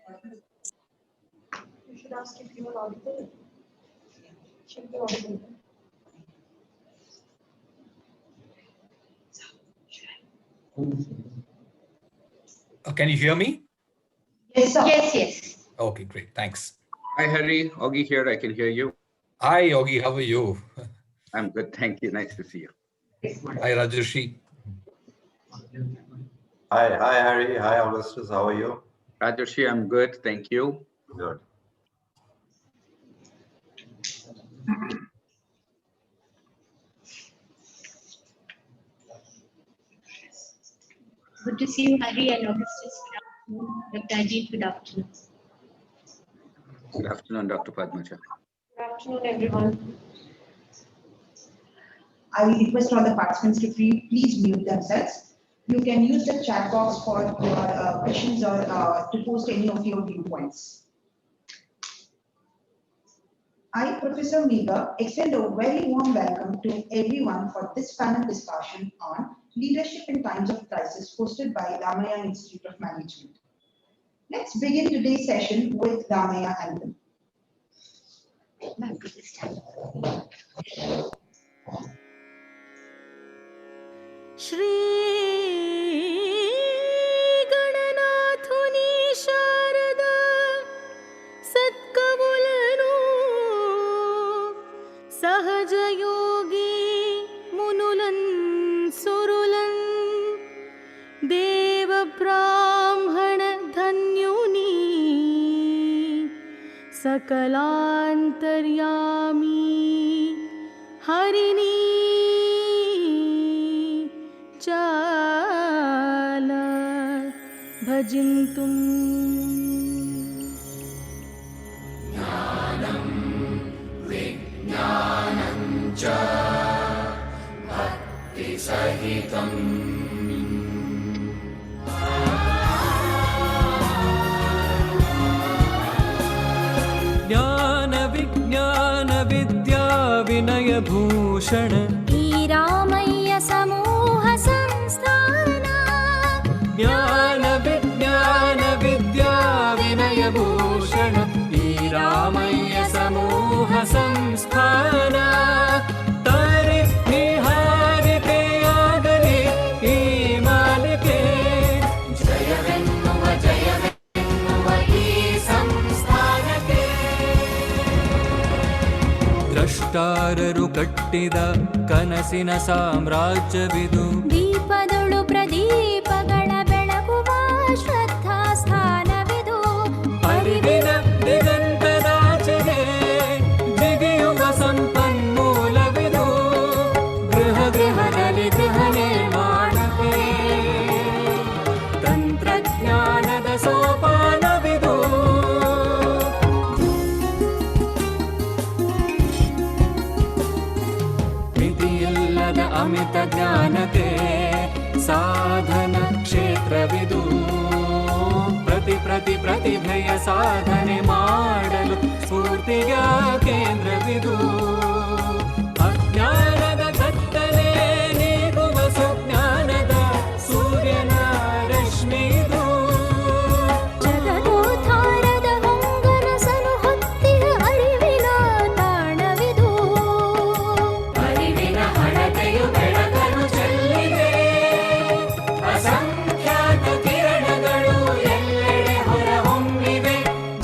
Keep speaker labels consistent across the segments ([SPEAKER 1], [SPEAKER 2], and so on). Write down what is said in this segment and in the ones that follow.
[SPEAKER 1] You should ask if you are audible. Should be audible.
[SPEAKER 2] Can you hear me?
[SPEAKER 1] Yes, sir.
[SPEAKER 3] Yes.
[SPEAKER 2] Okay, great. Thanks.
[SPEAKER 4] Hi, Hari. Augie here. I can hear you.
[SPEAKER 2] Hi, Yogi. How are you?
[SPEAKER 4] I'm good. Thank you. Nice to see you.
[SPEAKER 2] Hi, Rajarshi.
[SPEAKER 5] Hi, Harry. Hi, Augustus. How are you?
[SPEAKER 4] Rajarshi, I'm good. Thank you.
[SPEAKER 5] Good.
[SPEAKER 3] Good to see you, Hari and Augustus. Good afternoon. Dr. Ajit, good afternoon.
[SPEAKER 4] Good afternoon, Dr. Padmaja.
[SPEAKER 1] Good afternoon, everyone.
[SPEAKER 6] I request all the participants to please mute themselves. You can use the chat box for your questions or to post any of your viewpoints. I, Professor Meega, extend a very warm welcome to everyone for this panel discussion on leadership in times of crisis hosted by Ramayana Institute of Management. Let's begin today's session with Ramayana Anthem.
[SPEAKER 7] Shri गणनाथुनी Sharda सत्कबुलनु सहज योगी मुनुलन सुरुलन देव ब्राह्मण धन्युनी सकलांतर्यामी हरिणी चाल भजिन्तुम्
[SPEAKER 8] ज्ञानं विज्ञानं च भक्तिसहितम्
[SPEAKER 9] ज्ञान विज्ञान विद्या विनय भूषण
[SPEAKER 7] रामय्य समूह संस्थाना
[SPEAKER 9] ज्ञान विज्ञान विद्या विनय भूषण रामय्य समूह संस्थान तारे निहार के आगले ई मालिके
[SPEAKER 8] जयवेन्नुव ई संस्थानके
[SPEAKER 9] द्रष्टाररु कट्टिद कनसिन साम्राज्यविದು
[SPEAKER 7] ದೀಪದೊಳು ಪ್ರದೀಪಗಳ ಬೆಳಗುವ ಶ್ರದ್ಧಾ ಸ್ಥಾನವಿದು
[SPEAKER 9] ಅರಿವಿನ ದಿಗಂತದಾಚೆಗೆ ಜಿಗಿಯುವ ಸಂಪನ್ಮೂಲವಿದು ಗೃಹ ಗೃಹದಲ್ಲಿ ಗೃಹ ನಿರ್ಮಾಣಕ್ಕೆ ತಂತ್ರಜ್ಞಾನದ ಸೋಪಾನವಿದು ಮಿತಿಯಿಲ್ಲದ ಅಮಿತ ಜ್ಞಾನಕ್ಕೆ ಸಾಧನ ಕ್ಷೇತ್ರವಿದು ಪ್ರತಿಭೆಯ ಸಾಧನೆ ಮಾಡಲು ಸ್ಫೂರ್ತಿಯ ಕೇಂದ್ರವಿದು ಅಜ್ಞಾನದ ಕತ್ತಲೆ ನೀಗುವ ಸುಜ್ಞಾನದ ಸೂರ್ಯನ ರಶ್ಮಿದು
[SPEAKER 7] ಜಗದೋದ್ಧಾರದ ಹೊಂಗನಸನು ಹೊತ್ತಿದ ಅರಿವಿನ ತಾಣವಿದು
[SPEAKER 8] ಅರಿವಿನ ಹಣತೆಯು ಬೆಳಕನ್ನು ಚೆಲ್ಲಿದೆ ಅಸಂಖ್ಯಾತ ಕಿರಣಗಳು ಎಲ್ಲೆಡೆ ಹೊರಹೊಮ್ಮಿವೆ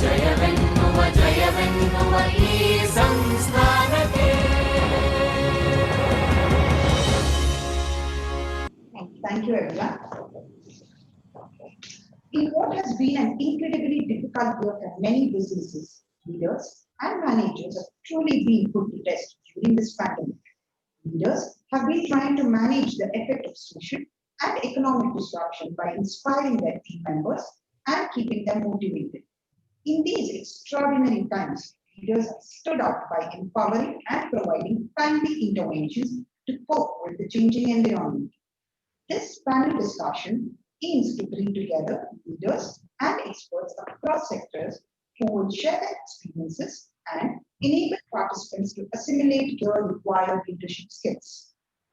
[SPEAKER 8] ಜಯವೆನ್ನುವ ಈ ಸಂಸ್ಥಾನಕ್ಕೆ
[SPEAKER 6] Thank you, everyone. In what has been an incredibly difficult year for many businesses, leaders, and managers have truly been put to test during this pandemic. Leaders have been trying to manage the effect of social and economic disruption by inspiring their team members and keeping them motivated. In these extraordinary times, leaders have stood up by empowering and providing timely interventions to cope with the changing environment. This panel discussion aims to bring together leaders and experts across sectors who will share their experiences and enable participants to assimilate your required leadership skills.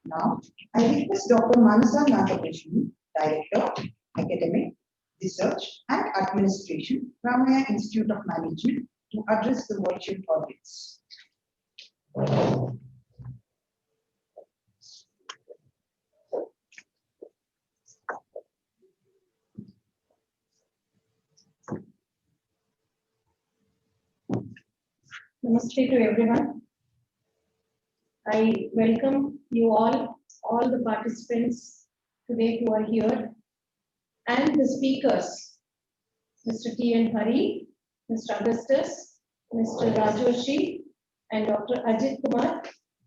[SPEAKER 6] Now, I request Dr. Manasa Nagakrishnan, Director, Academic, Research and Administration, Ramaya Institute of Management, to address the virtual audience.
[SPEAKER 3] Namaste to everyone. I welcome you all the participants today who are here, and the speakers, Mr. T. N. Hari, Mr. Augustus, Mr. Rajoshi, and Dr. Ajit Kumar,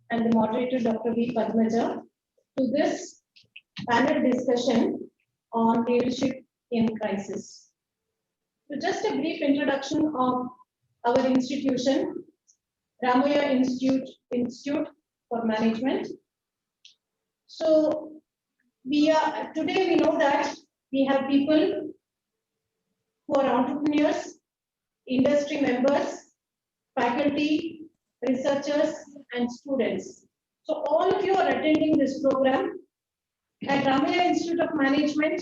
[SPEAKER 3] and the moderator, Dr. V. Padmaja, to this panel discussion on leadership in crisis. So just a brief introduction of our institution, Ramaya Institute for Management. So today we know that we have people who are entrepreneurs, industry members, faculty, researchers, and students. So all of you are attending this program. At Ramaya Institute of Management,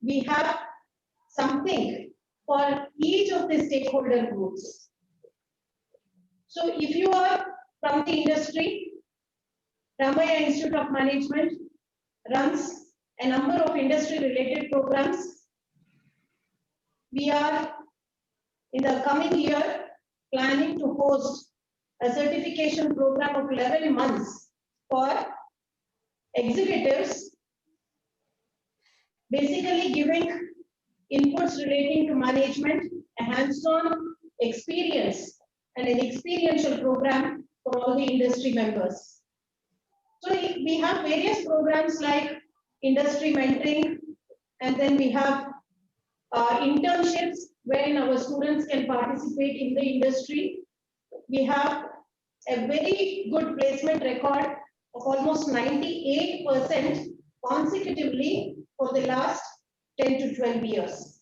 [SPEAKER 3] we have something for each of the stakeholder groups. So if you are from the industry, Ramaya Institute of Management runs a number of industry-related programs. We are, in the coming year, planning to host a certification program of 11 months for executives, basically giving inputs relating to management, a hands-on experience, and an experiential program for all the industry members. So we have various programs like industry mentoring, and then we have internships wherein our students can participate in the industry. We have a very good placement record of almost 98% consecutively for the last 10 to 12 years.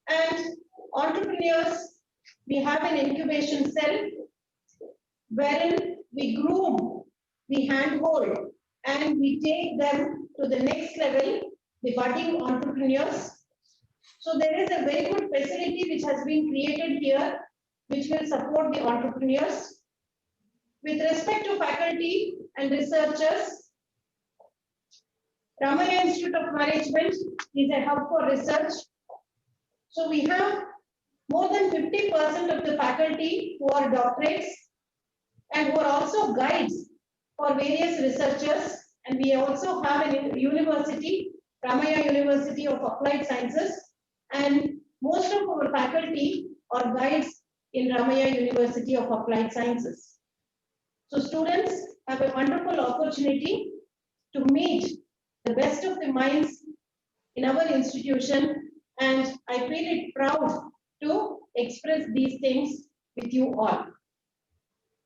[SPEAKER 3] And entrepreneurs, we have an incubation cell wherein we groom, we handhold, and we take them to the next level, the budding entrepreneurs. So there is a very good facility which has been created here, which will support the entrepreneurs. With respect to faculty and researchers, Ramaya Institute of Management is a hub for research. So we have more than 50% of the faculty who are doctorates and who are also guides for various researchers. And we also have a university, Ramaya University of Applied Sciences, and most of our faculty are guides in Ramaya University of Applied Sciences. So students have a wonderful opportunity to meet the best of the minds in our institution, and I feel it proud to express these things with you all.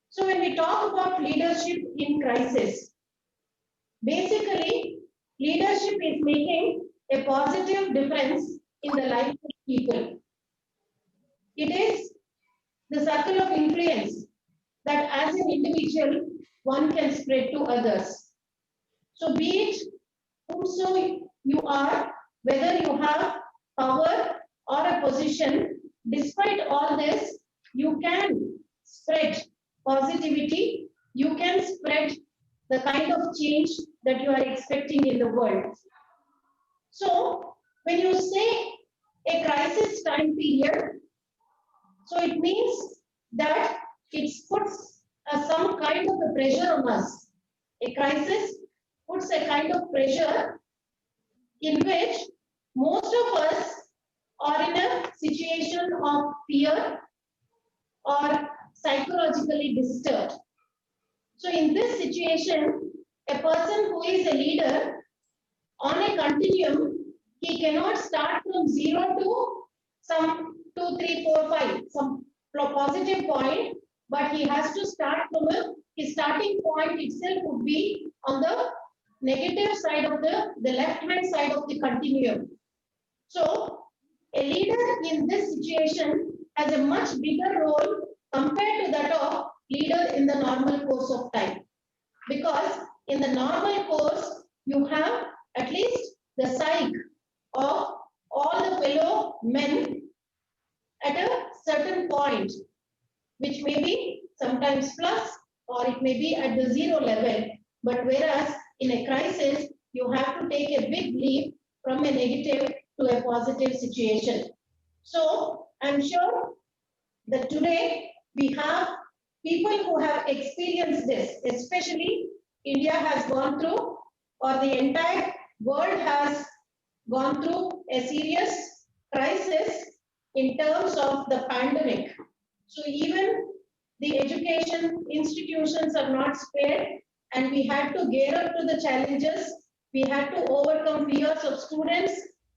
[SPEAKER 3] So when we talk about leadership in crisis, basically leadership is making a positive difference in the life of people. It is the circle of influence that as an individual one can spread to others. So be it whomso you are, whether you have power or a position, despite all this, you can spread positivity, you can spread the kind of change that you are expecting in the world. So when you say a crisis time period, so it means that it puts some kind of a pressure on us. A crisis puts a kind of pressure in which most of us are in a situation of fear or psychologically disturbed. So in this situation, a person who is a leader on a continuum, he cannot start from 0 to some 2, 3, 4, 5, some positive point, but he has to start from his starting point itself would be on the negative side of the left-hand side of the continuum. So a leader in this situation has a much bigger role compared to that of leader in the normal course of time. Because in the normal course, you have at least the psyche of all the fellow men at a certain point, which may be sometimes plus or it may be at the zero level. But whereas in a crisis, you have to take a big leap from a negative to a positive situation. So I'm sure that today we have people who have experienced this, especially India has gone through, or the entire world has gone through a serious crisis in terms of the pandemic. So even the education institutions are not spared, and we had to gear up to the challenges. We had to overcome fears of students,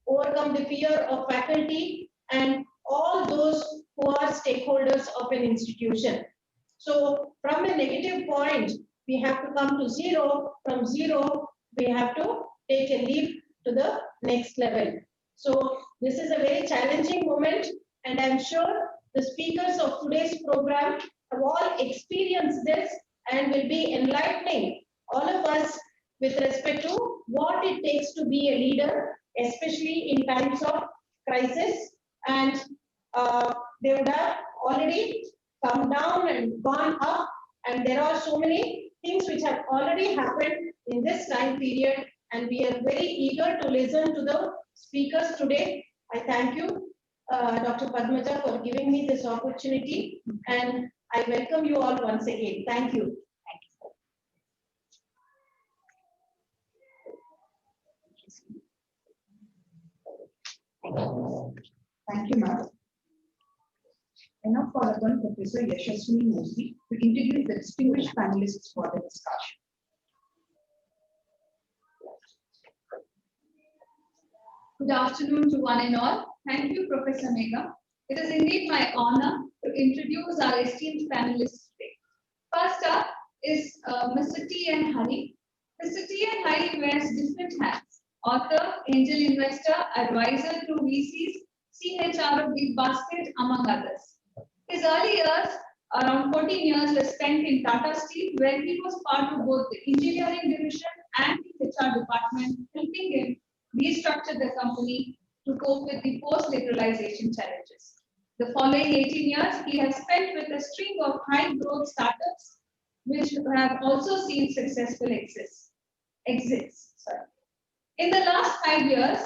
[SPEAKER 3] overcome the fear of faculty, and all those who are stakeholders of an institution. So from a negative point, we have to come to zero. From zero, we have to take a leap to the next level. So this is a very challenging moment, and I'm sure the speakers of today's program have all experienced this and will be enlightening all of us with respect to what it takes to be a leader, especially in times of crisis. And they would have already come down and gone up, and there are so many things which have already happened in this time period, and we are very eager to listen to the speakers today. I thank you, Dr. Padmaja, for giving me this opportunity, and I welcome you all once again. Thank you.
[SPEAKER 6] Thank you, ma'am. I now call upon Professor Yashaswini Murthy to introduce the distinguished panelists for the discussion.
[SPEAKER 10] Good afternoon to one and all. Thank you, Professor Megha. It is indeed my honor to introduce our esteemed panelists today. First up is Mr. T.N. Hari. Mr. T.N. Hari wears different hats: author, angel investor, advisor to VCs, CHR of Big Basket, among others. His early years, around 14 years, were spent in Tata Steel, where he was part of both the engineering division and the HR department, helping him restructure the company to cope with the post-liberalization challenges. The following 18 years, he has spent with a string of high-growth startups, which have also seen successful exits. In the last 5 years,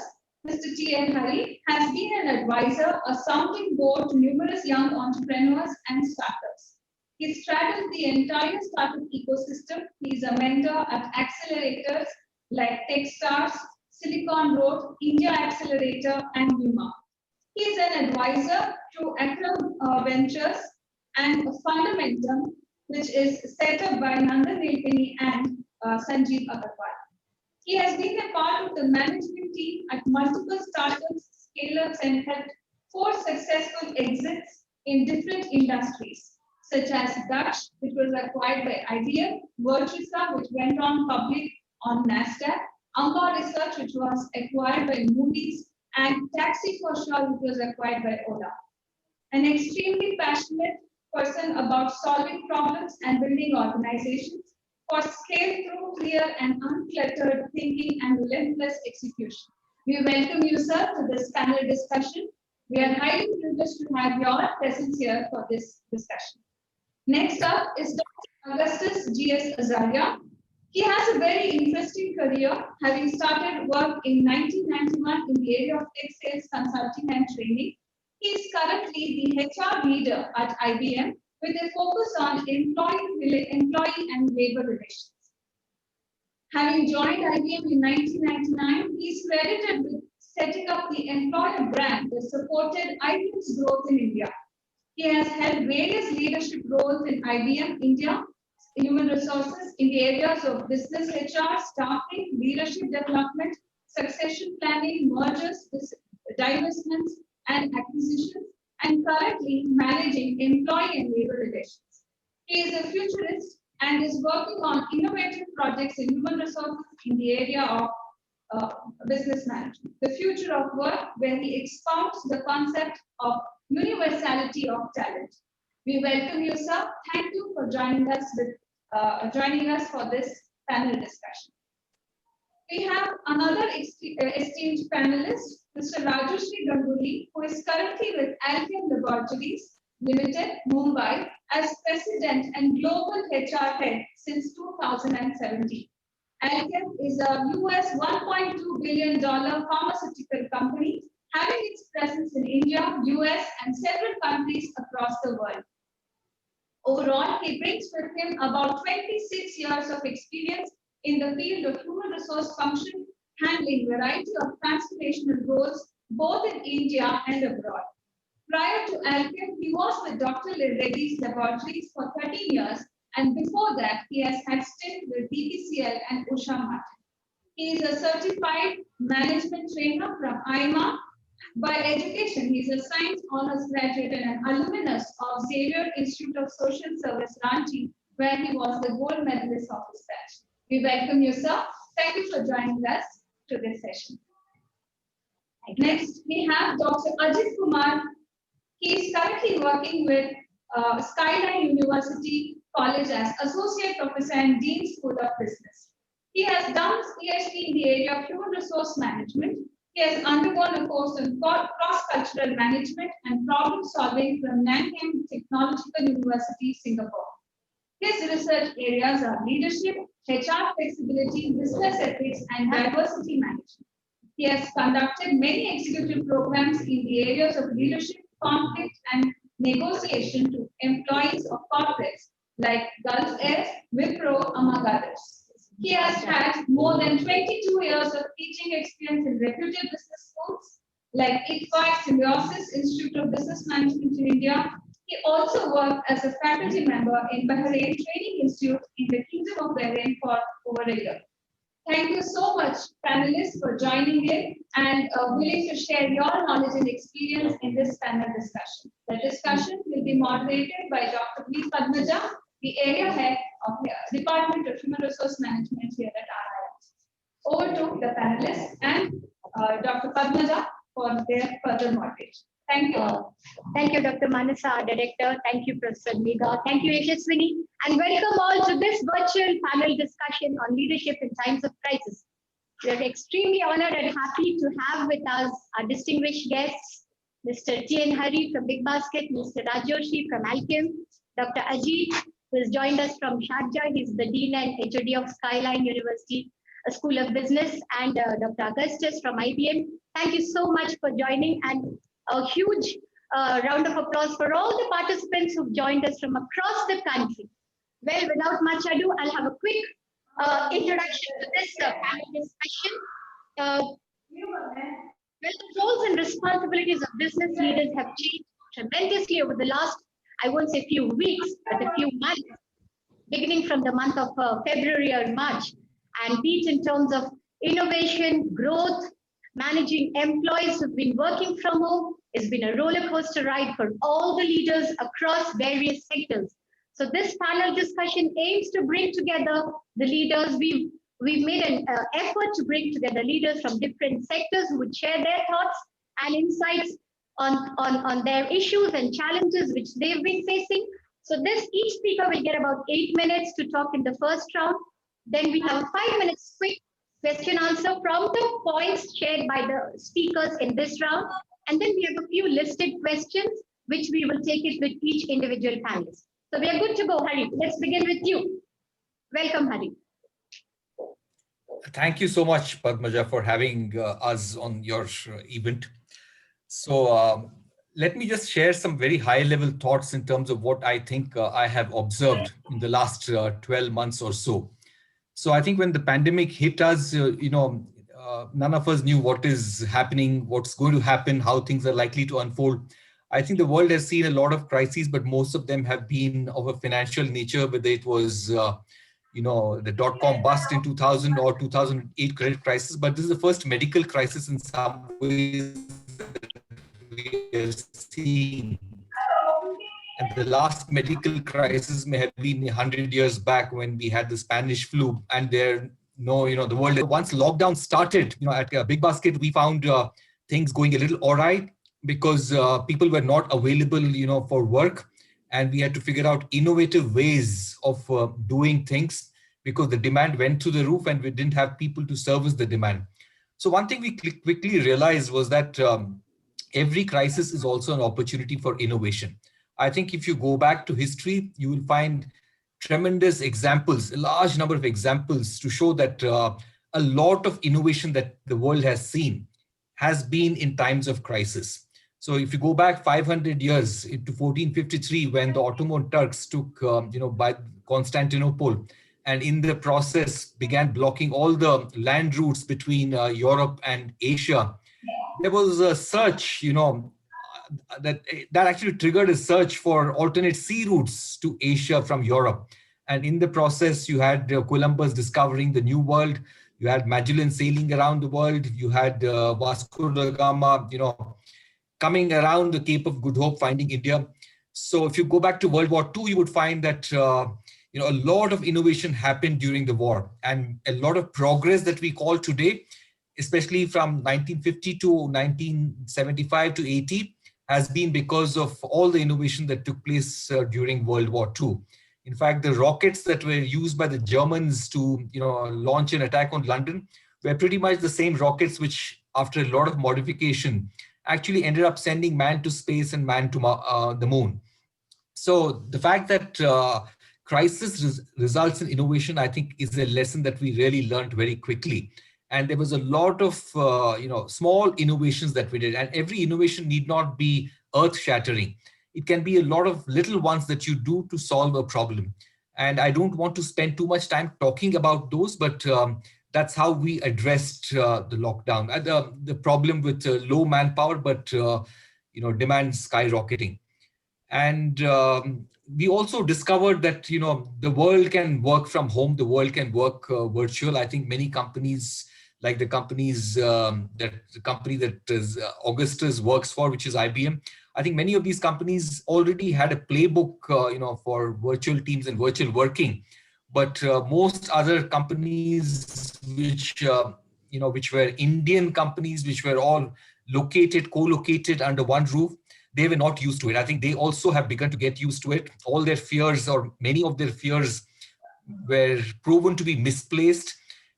[SPEAKER 10] Mr. T.N. Hari has been an advisor, a sounding board to numerous young entrepreneurs and startups. He straddles the entire startup ecosystem. He is a mentor at accelerators like Techstars, Silicon Road, India Accelerator, and Yuma. He is an advisor to Acro Ventures and Fundamentum, which is set up by Nandan Nilekani and Sanjeev Agarwal. He has been a part of the management team at multiple startups, scale-ups, and helped 4 successful exits in different industries, such as Dutch, which was acquired by IBM, Virtusa, which went on public on NASDAQ, Amba Research, which was acquired by Moody's, and Taxi for Sure, which was acquired by Ola. An extremely passionate person about solving problems and building organizations for scale-through, clear and uncluttered thinking and relentless execution. We welcome you, sir, to this panel discussion. We are highly privileged to have your presence here for this discussion. Next up is Dr. Augustus G.S. Azaria. He has a very interesting career, having started work in 1991 in the area of tech sales, consulting and training. He is currently the HR leader at IBM with a focus on employee and labor relations. Having joined IBM in 1999, he is credited with setting up the employer brand that supported IBM's growth in India. He has held various leadership roles in IBM India, human resources in the areas of business HR, staffing, leadership development, succession planning, mergers, divestments, and acquisitions, and currently managing employee and labor relations. He is a futurist and is working on innovative projects in human resources in the area of business management, the future of work, where he expounds the concept of universality of talent. We welcome you, sir. Thank you for joining us for this panel discussion. We have another esteemed panelist, Mr. Rajeshri Ganguly, who is currently with Alchem Laboratories Limited, Mumbai, as President and Global HR Head since 2017. Alchem is a US $1.2 billion pharmaceutical company having its presence in India, US, and several countries across the world. Overall, he brings with him about 26 years of experience in the field of human resource function, handling a variety of transformational roles both in India and abroad. Prior to Alchem, he was with Dr. Reddy's Laboratories for 13 years, and before that, he has had stint with BPCL and Usha Martin. He is a certified management trainer from IMA. By education, he is a science honors graduate and an alumnus of Xavier Institute of Social Service, Ranchi, where he was the gold medalist of his batch. We welcome you, sir. Thank you for joining us to this session. Next, we have Dr. Ajit Kumar. He is currently working with Skyline University College as Associate Professor and Dean School of Business. He has done his PhD in the area of human resource management. He has undergone a course in cross-cultural management and problem solving from Nanyang Technological University, Singapore. His research areas are leadership, HR flexibility, business ethics, and diversity management. He has conducted many executive programs in the areas of leadership, conflict, and negotiation to employees of corporates like Gulf Air, Wipro, among others. He has had more than 22 years of teaching experience in reputed business schools like ICFI Symbiosis Institute of Business Management in India. He also worked as a faculty member in Bahrain Training Institute in the Kingdom of Bahrain for over a year. Thank you so much, panelists, for joining in and willing to share your knowledge and experience in this panel discussion. The discussion will be moderated by Dr. V. Padmaja, the area head of the Department of Human Resource Management here at RIM. Over to the panelists and Dr. Padmaja for their further moderation. Thank you.
[SPEAKER 3] Thank you, Dr. Manasa, our director. Thank you, Professor Megha. Thank you, Yashaswini. And welcome all to this virtual panel discussion on leadership in times of crisis. We are extremely honored and happy to have with us our distinguished guests, Mr. T.N. Hari from Big Basket, Mr. Rajoshi from Alchem, Dr. Ajit, who has joined us from Sharjah. He's the Dean and HOD of Skyline University School of Business, and Dr. Augustus from IBM. Thank you so much for joining, and a huge round of applause for all the participants who've joined us from across the country. Well, without much ado, I'll have a quick introduction to this panel discussion. Well, the roles and responsibilities of business leaders have changed tremendously over the last, I won't say few weeks, but a few months, beginning from the month of February or March, and be it in terms of innovation, growth, managing employees who've been working from home. It's been a roller coaster ride for all the leaders across various sectors. So this panel discussion aims to bring together the leaders. We've made an effort to bring together leaders from different sectors who would share their thoughts and insights on their issues and challenges which they've been facing. So each speaker will get about 8 minutes to talk in the first round. Then we have a 5 minutes quick question answer from the points shared by the speakers in this round. And then we have a few listed questions, which we will take it with each individual panelist. So we are good to go, Hari. Let's begin with you. Welcome, Hari.
[SPEAKER 2] Thank you so much, Padmaja, for having us on your event. So let me just share some very high-level thoughts in terms of what I think I have observed in the last 12 months or so. So I think when the pandemic hit us, none of us knew what is happening, what's going to happen, how things are likely to unfold. I think the world has seen a lot of crises, but most of them have been of a financial nature, whether it was, the dot-com bust in 2000 or 2008 credit crisis. But this is the first medical crisis in some ways that we have seen. And the last medical crisis may have been 100 years back when we had the Spanish flu, and the world, once lockdown started, at Big Basket, we found things going a little awry because people were not available, for work, and we had to figure out innovative ways of doing things because the demand went through the roof and we didn't have people to service the demand. So one thing we quickly realized was that every crisis is also an opportunity for innovation. I think if you go back to history, you will find tremendous examples, a large number of examples to show that a lot of innovation that the world has seen has been in times of crisis. So if you go back 500 years into 1453, when the Ottoman Turks took, by Constantinople, and in the process began blocking all the land routes between Europe and Asia, there was a search, that actually triggered a search for alternate sea routes to Asia from Europe. And in the process, you had Columbus discovering the New World. You had Magellan sailing around the world. You had Vasco da Gama, coming around the Cape of Good Hope, finding India. So if you go back to World War II, you would find that a lot of innovation happened during the war, and a lot of progress that we call today, especially from 1950 to 1975 to 80, has been because of all the innovation that took place during World War II. In fact, the rockets that were used by the Germans to launch an attack on London were pretty much the same rockets which, after a lot of modification, actually ended up sending man to space and man to the moon. So the fact that crisis results in innovation, I think, is a lesson that we really learned very quickly. And there was a lot of small innovations that we did, and every innovation need not be earth-shattering. It can be a lot of little ones that you do to solve a problem. And I don't want to spend too much time talking about those, but that's how we addressed the lockdown, the problem with low manpower, but demand skyrocketing. And we also discovered that the world can work from home, the world can work virtual. I think many companies, like the company that Augustus works for, which is IBM, I think many of these companies already had a playbook, for virtual teams and virtual working. But most other companies, which were Indian companies, which were all co-located under one roof, they were not used to it. I think they also have begun to get used to it. All their fears, or many of their fears, were proven to be misplaced.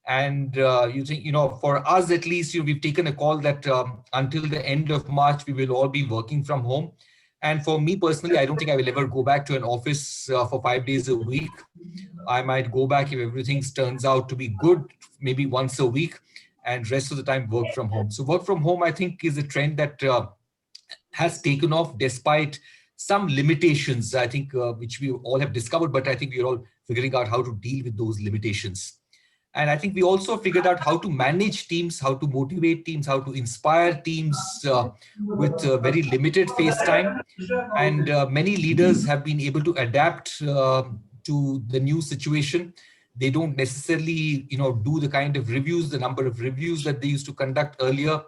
[SPEAKER 2] And for us at least, we've taken a call that until the end of March, we will all be working from home. And for me personally, I don't think I will ever go back to an office for 5 days a week. I might go back, if everything turns out to be good, maybe once a week, and rest of the time work from home. So work from home, I think, is a trend that has taken off despite some limitations, I think, which we all have discovered, but I think we're all figuring out how to deal with those limitations. And I think we also figured out how to manage teams, how to motivate teams, how to inspire teams with very limited face time. And many leaders have been able to adapt to the new situation. They don't necessarily, do the kind of reviews, the number of reviews that they used to conduct earlier.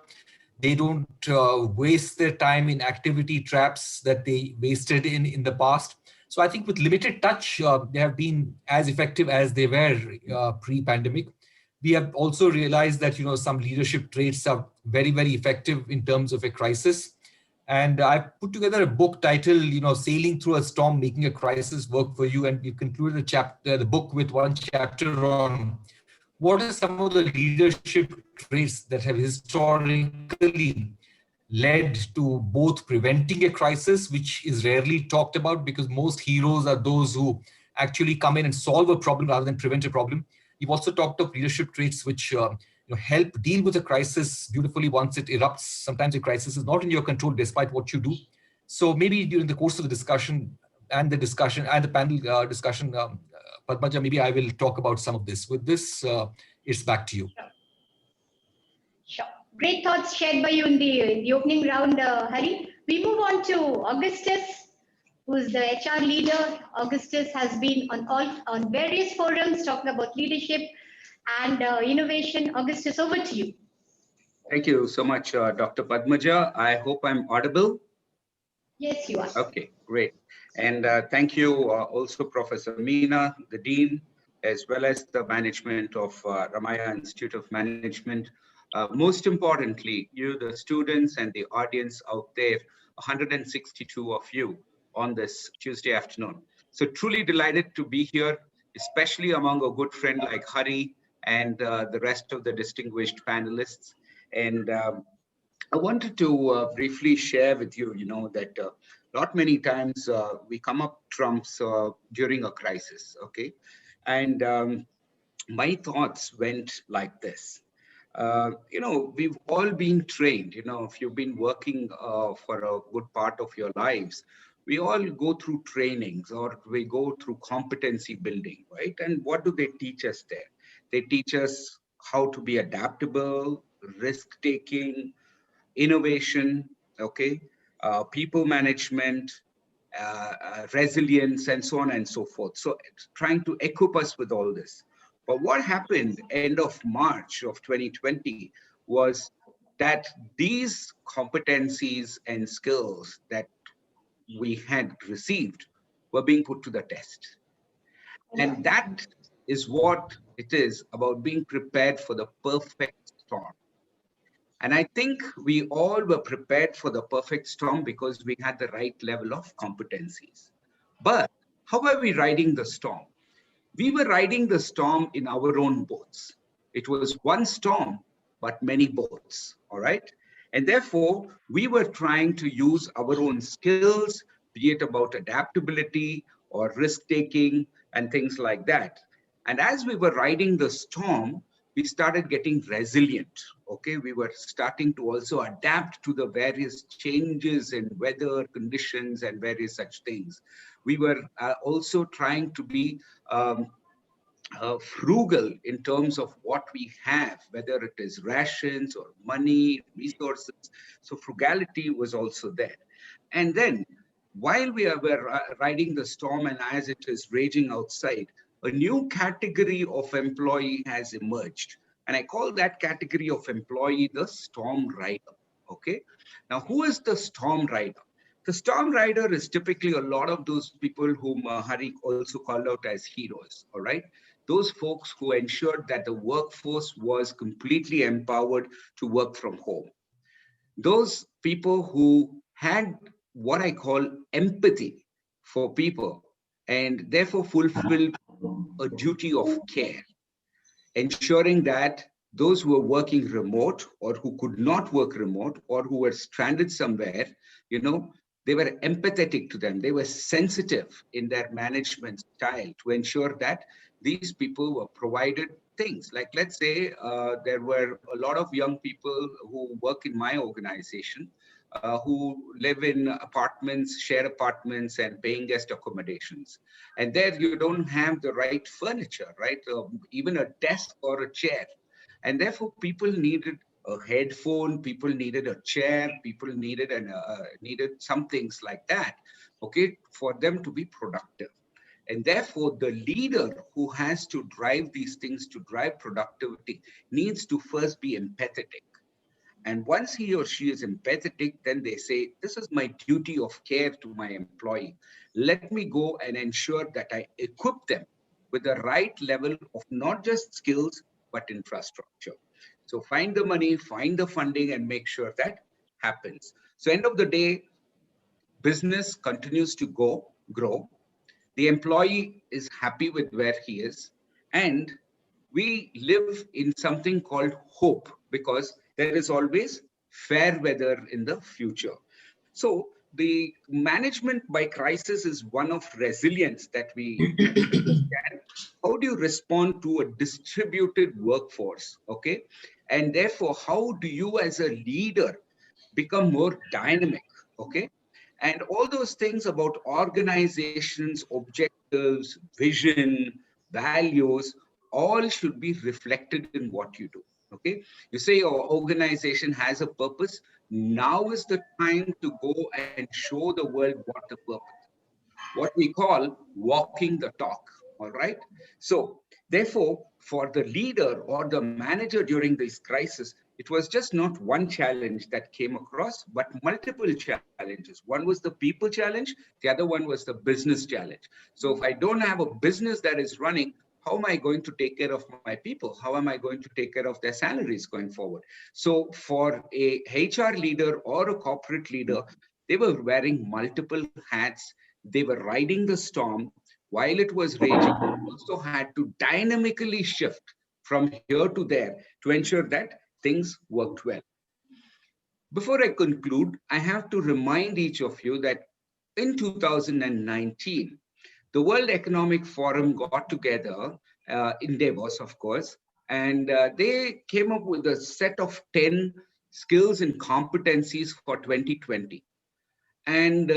[SPEAKER 2] They don't waste their time in activity traps that they wasted in the past. So I think with limited touch, they have been as effective as they were pre-pandemic. We have also realized that, some leadership traits are very, very effective in terms of a crisis. And I put together a book titled, Sailing Through a Storm, Making a Crisis Work for You. And we concluded the book with one chapter on what are some of the leadership traits that have historically led to both preventing a crisis, which is rarely talked about because most heroes are those who actually come in and solve a problem rather than prevent a problem. We've also talked of leadership traits which help deal with a crisis beautifully once it erupts. Sometimes a crisis is not in your control despite what you do. So maybe during the course of the discussion and the panel discussion, Padmaja, maybe I will talk about some of this. With this, it's back to you.
[SPEAKER 3] Sure. Great thoughts shared by you in the opening round, Hari. We move on to Augustus, who is the HR leader. Augustus has been on various forums talking about leadership and innovation. Augustus, over to you.
[SPEAKER 4] Thank you so much, Dr. Padmaja. I hope I'm audible.
[SPEAKER 3] Yes, you are.
[SPEAKER 4] Okay, great. And thank you also, Professor Meena, the Dean, as well as the management of Ramaya Institute of Management. Most importantly, you, the students and the audience out there, 162 of you on this Tuesday afternoon. So truly delighted to be here, especially among a good friend like Hari and the rest of the distinguished panelists. And I wanted to briefly share with you, that not many times we come up trumps during a crisis, okay? And my thoughts went like this. We've all been trained, if you've been working for a good part of your lives, we all go through trainings or we go through competency building, right? And what do they teach us there? They teach us how to be adaptable, risk taking, innovation, okay, people management, resilience, and so on and so forth. So it's trying to equip us with all this. But what happened end of March of 2020 was that these competencies and skills that we had received were being put to the test. And that is what it is about being prepared for the perfect storm. And I think we all were prepared for the perfect storm because we had the right level of competencies. But how are we riding the storm? We were riding the storm in our own boats. It was one storm, but many boats, all right? And therefore, we were trying to use our own skills, be it about adaptability or risk-taking and things like that. And as we were riding the storm, we started getting resilient, okay? We were starting to also adapt to the various changes in weather conditions and various such things. We were also trying to be frugal in terms of what we have, whether it is rations or money, resources. So frugality was also there. And then while we were riding the storm and as it is raging outside, a new category of employee has emerged. And I call that category of employee the storm rider, okay? Now, who is the storm rider? The storm rider is typically a lot of those people whom Hari also called out as heroes, all right? Those folks who ensured that the workforce was completely empowered to work from home. Those people who had what I call empathy for people and therefore fulfilled a duty of care, ensuring that those who were working remote or who could not work remote or who were stranded somewhere, they were empathetic to them. They were sensitive in their management style to ensure that these people were provided things. Like, let's say there were a lot of young people who work in my organization who live in apartments, share apartments and paying guest accommodations. And there you don't have the right furniture, right? Even a desk or a chair. And therefore people needed a headphone, people needed a chair, people needed needed some things like that, okay, for them to be productive. And therefore, the leader who has to drive these things to drive productivity needs to first be empathetic. And once he or she is empathetic, then they say, this is my duty of care to my employee. Let me go and ensure that I equip them with the right level of not just skills, but infrastructure. So find the money, find the funding, and make sure that happens. So end of the day, business continues to grow. The employee is happy with where he is. And we live in something called hope because there is always fair weather in the future. So the management by crisis is one of resilience that we understand. How do you respond to a distributed workforce? Okay. And therefore, how do you as a leader become more dynamic? Okay. And all those things about organizations, objectives, vision, values, all should be reflected in what you do. Okay. You say your organization has a purpose. Now is the time to go and show the world what the purpose is. What we call walking the talk. All right. So therefore, for the leader or the manager during this crisis, it was just not one challenge that came across, but multiple challenges. One was the people challenge. The other one was the business challenge. So if I don't have a business that is running, how am I going to take care of my people? How am I going to take care of their salaries going forward? So for a HR leader or a corporate leader, they were wearing multiple hats. They were riding the storm. While it was raging, they also had to dynamically shift from here to there to ensure that things worked well. Before I conclude, I have to remind each of you that in 2019, the World Economic Forum got together in Davos, of course, and they came up with a set of 10 skills and competencies for 2020. And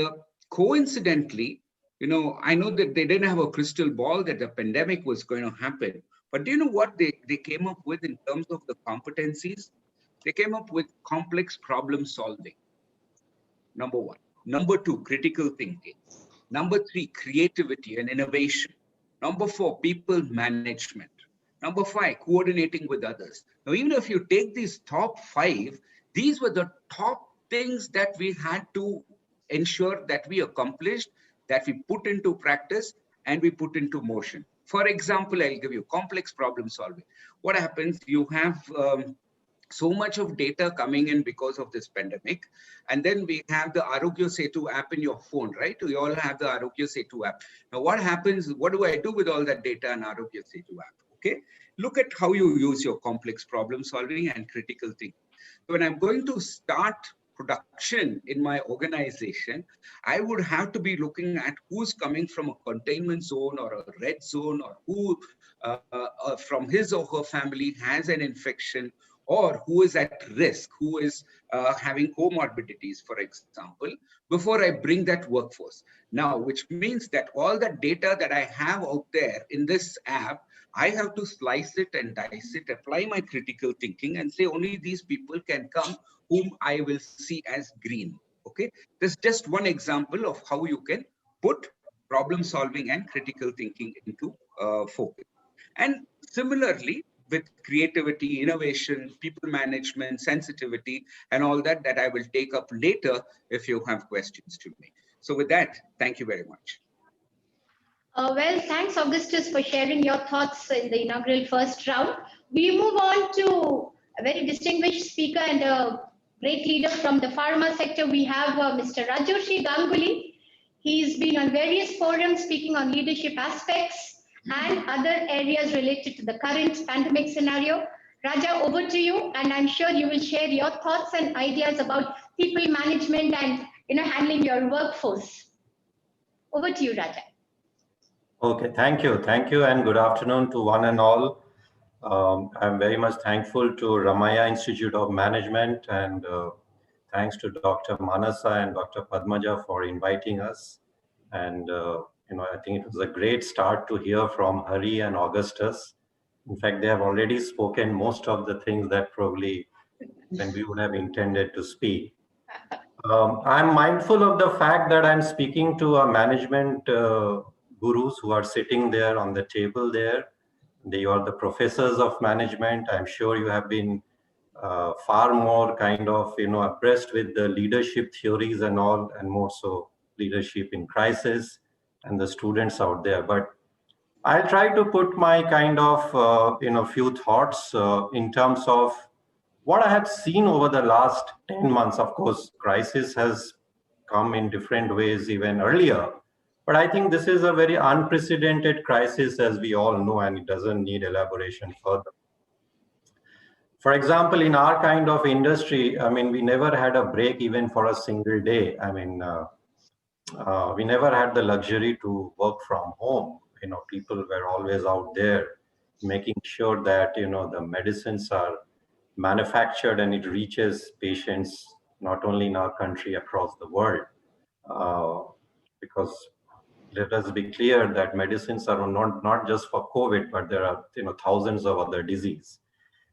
[SPEAKER 4] coincidentally, I know that they didn't have a crystal ball that the pandemic was going to happen. But do you know what they came up with in terms of the competencies? They came up with complex problem solving, number one. Number two, critical thinking. Number three, creativity and innovation. Number four, people management. Number five, coordinating with others. Now, even if you take these top five, these were the top things that we had to ensure that we accomplished, that we put into practice, and we put into motion. For example, I'll give you complex problem solving. What happens? You have so much of data coming in because of this pandemic. And then we have the Arogya Setu app in your phone, right? We all have the Arogya Setu app. Now, what happens? What do I do with all that data in Arogya Setu app? Okay, look at how you use your complex problem solving and critical thinking. So when I'm going to start production in my organization, I would have to be looking at who's coming from a containment zone or a red zone, or who from his or her family has an infection, or who is at risk, who is having comorbidities, for example, before I bring that workforce. Now, which means that all the data that I have out there in this app, I have to slice it and dice it, apply my critical thinking, and say only these people can come whom I will see as green. Okay, this is just one example of how you can put problem solving and critical thinking into focus. And similarly, with creativity, innovation, people management, sensitivity, and all that I will take up later if you have questions to me. So with that, thank you very much.
[SPEAKER 3] Well, thanks, Augustus, for sharing your thoughts in the inaugural first round. We move on to a very distinguished speaker and a great leader from the pharma sector. We have Mr. Rajoshi Ganguly. He's been on various forums speaking on leadership aspects and other areas related to the current pandemic scenario. Raja, over to you, and I'm sure you will share your thoughts and ideas about people management and handling your workforce. Over to you, Raja.
[SPEAKER 5] Okay, thank you, and good afternoon to one and all. I'm very much thankful to Ramaya Institute of Management, and thanks to Dr. Manasa and Dr. Padmaja for inviting us. And I think it was a great start to hear from Hari and Augustus. In fact, they have already spoken most of the things that probably when we would have intended to speak. I'm mindful of the fact that I'm speaking to a management gurus who are sitting there on the table there. They are the professors of management. I'm sure you have been far more kind of, abreast with the leadership theories and all, and more so leadership in crisis and the students out there. But I'll try to put my kind of, few thoughts in terms of what I have seen over the last 10 months. Of course, crisis has come in different ways even earlier. But I think this is a very unprecedented crisis, as we all know, and it doesn't need elaboration further. For example, in our kind of industry, I mean, we never had a break even for a single day. I mean, we never had the luxury to work from home. People were always out there making sure that, the medicines are manufactured and it reaches patients, not only in our country, across the world. Because let us be clear that medicines are not just for COVID, but there are thousands of other diseases.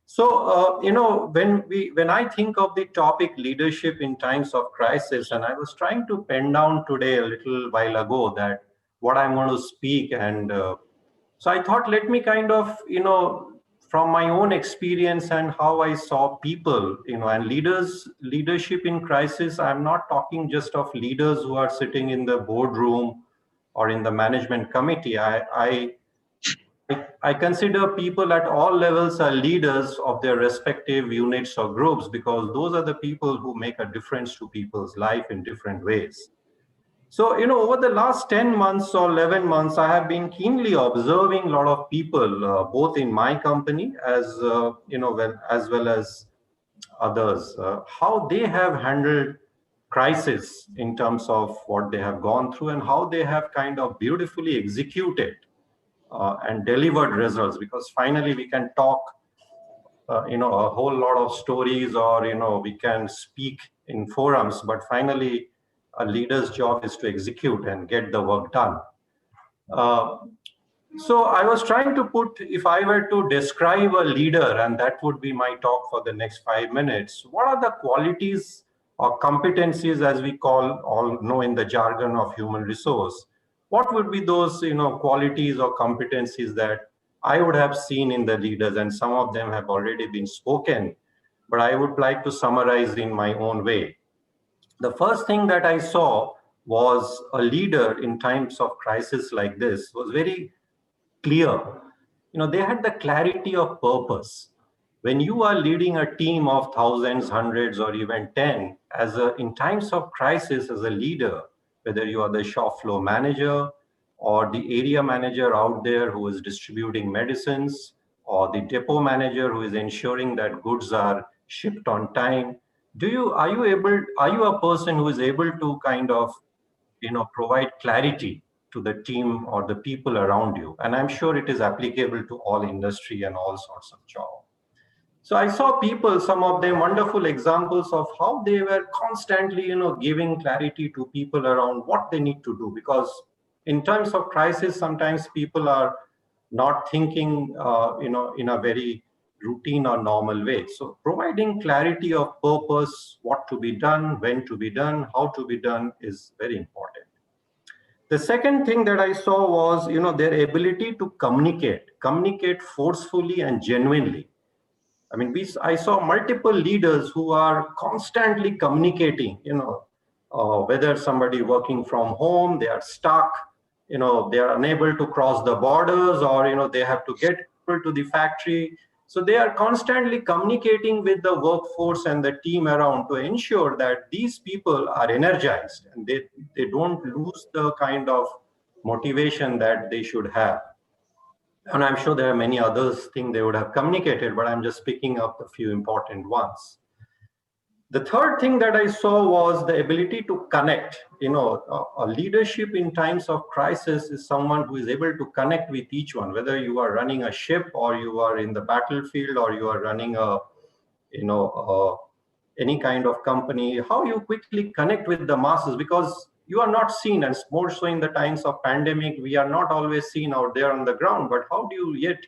[SPEAKER 5] So when I think of the topic leadership in times of crisis, and I was trying to pen down today a little while ago that what I'm going to speak, and so I thought, let me kind of from my own experience and how I saw people, and leadership in crisis. I'm not talking just of leaders who are sitting in the boardroom or in the management committee. I consider people at all levels are leaders of their respective units or groups, because those are the people who make a difference to people's life in different ways. So, over the last 10 months or 11 months, I have been keenly observing a lot of people, both in my company as well as others, how they have handled crisis in terms of what they have gone through and how they have kind of beautifully executed and delivered results. Because finally we can talk, a whole lot of stories, or we can speak in forums, but finally a leader's job is to execute and get the work done. So I was trying to put, if I were to describe a leader, and that would be my talk for the next 5 minutes, what are the qualities or competencies, as we all know in the jargon of human resource? What would be those, qualities or competencies that I would have seen in the leaders? And some of them have already been spoken, but I would like to summarize in my own way. The first thing that I saw was a leader in times of crisis like this was very clear. They had the clarity of purpose. When you are leading a team of thousands, hundreds, or even 10, in times of crisis as a leader, whether you are the shop floor manager or the area manager out there who is distributing medicines, or the depot manager who is ensuring that goods are shipped on time, are you a person who is able to kind of provide clarity to the team or the people around you? And I'm sure it is applicable to all industry and all sorts of jobs. So I saw people, some of them wonderful examples of how they were constantly, giving clarity to people around what they need to do. Because in times of crisis, sometimes people are not thinking, in a very routine or normal way. So providing clarity of purpose, what to be done, when to be done, how to be done is very important. The second thing that I saw was, their ability to communicate forcefully and genuinely. I mean, I saw multiple leaders who are constantly communicating, whether somebody working from home, they are stuck, they are unable to cross the borders, or, they have to get people to the factory. So they are constantly communicating with the workforce and the team around to ensure that these people are energized and they don't lose the kind of motivation that they should have. And I'm sure there are many others things they would have communicated, but I'm just picking up a few important ones. The third thing that I saw was the ability to connect. A leadership in times of crisis is someone who is able to connect with each one, whether you are running a ship or you are in the battlefield or you are running any kind of company, how you quickly connect with the masses, because you are not seen, and more so in the times of pandemic, we are not always seen out there on the ground, but how do you yet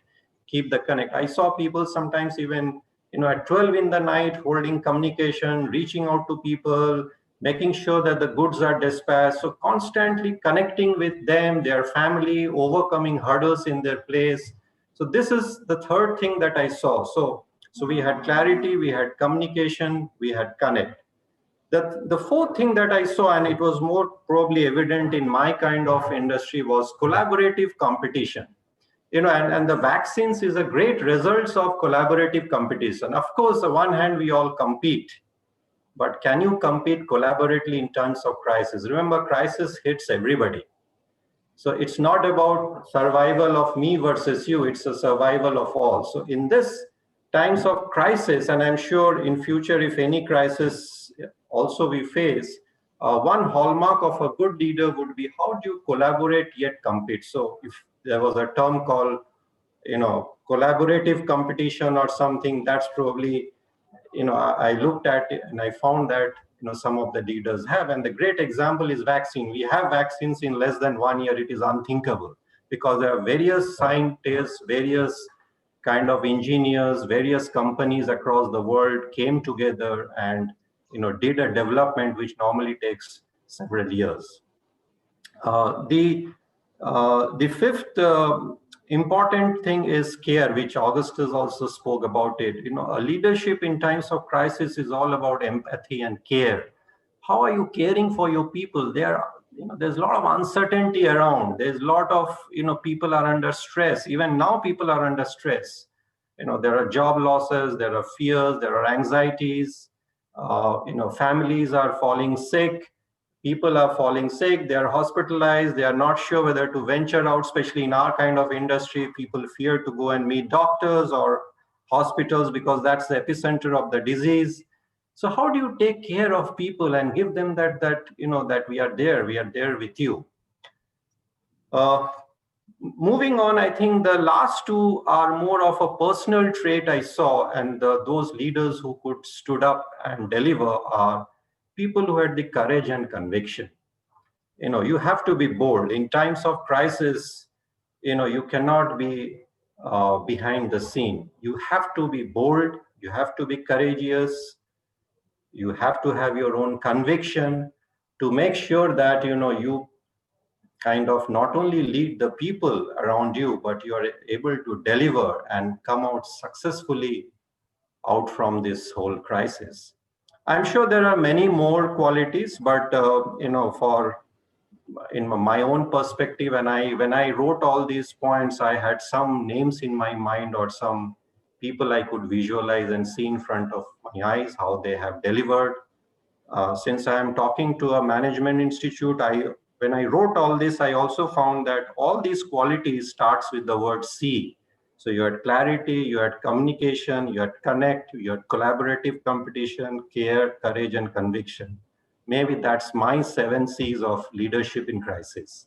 [SPEAKER 5] keep the connect? I saw people sometimes even at 12 in the night, holding communication, reaching out to people, making sure that the goods are dispatched. So constantly connecting with them, their family, overcoming hurdles in their place. So this is the third thing that I saw. So we had clarity, we had communication, we had connect. The fourth thing that I saw, and it was more probably evident in my kind of industry, was collaborative competition. And the vaccines is a great results of collaborative competition. Of course, on one hand, we all compete, but can you compete collaboratively in terms of crisis? Remember, crisis hits everybody. So it's not about survival of me versus you, it's a survival of all. So in this times of crisis, and I'm sure in future, if any crisis also we face, one hallmark of a good leader would be how do you collaborate yet compete? So if there was a term called, collaborative competition or something, that's probably, I looked at it and I found that, some of the leaders have. And the great example is vaccine. We have vaccines in less than 1 year. It is unthinkable because there are various scientists, various kind of engineers, various companies across the world came together and, did a development which normally takes several years. The fifth important thing is care, which Augustus also spoke about it. A leadership in times of crisis is all about empathy and care. How are you caring for your people? There's a lot of uncertainty around. There's a lot of, people are under stress. Even now people are under stress. There are job losses, there are fears, there are anxieties. Families are falling sick. People are falling sick, they are hospitalized, they are not sure whether to venture out, especially in our kind of industry. People fear to go and meet doctors or hospitals because that's the epicenter of the disease. So how do you take care of people and give them that that we are there with you? Moving on, I think the last two are more of a personal trait I saw, and those leaders who could stood up and deliver are people who had the courage and conviction. You have to be bold in times of crisis. You cannot be behind the scene. You have to be bold. You have to be courageous. You have to have your own conviction to make sure that you kind of not only lead the people around you, but you are able to deliver and come out successfully out from this whole crisis. I'm sure there are many more qualities, but for in my own perspective, when I wrote all these points, I had some names in my mind or some people I could visualize and see in front of my eyes how they have delivered. Since I am talking to a management institute, when I wrote all this, I also found that all these qualities starts with the word C. So you had clarity, you had communication, you had connect, you had collaborative competition, care, courage, and conviction. Maybe that's my 7 C's of leadership in crisis.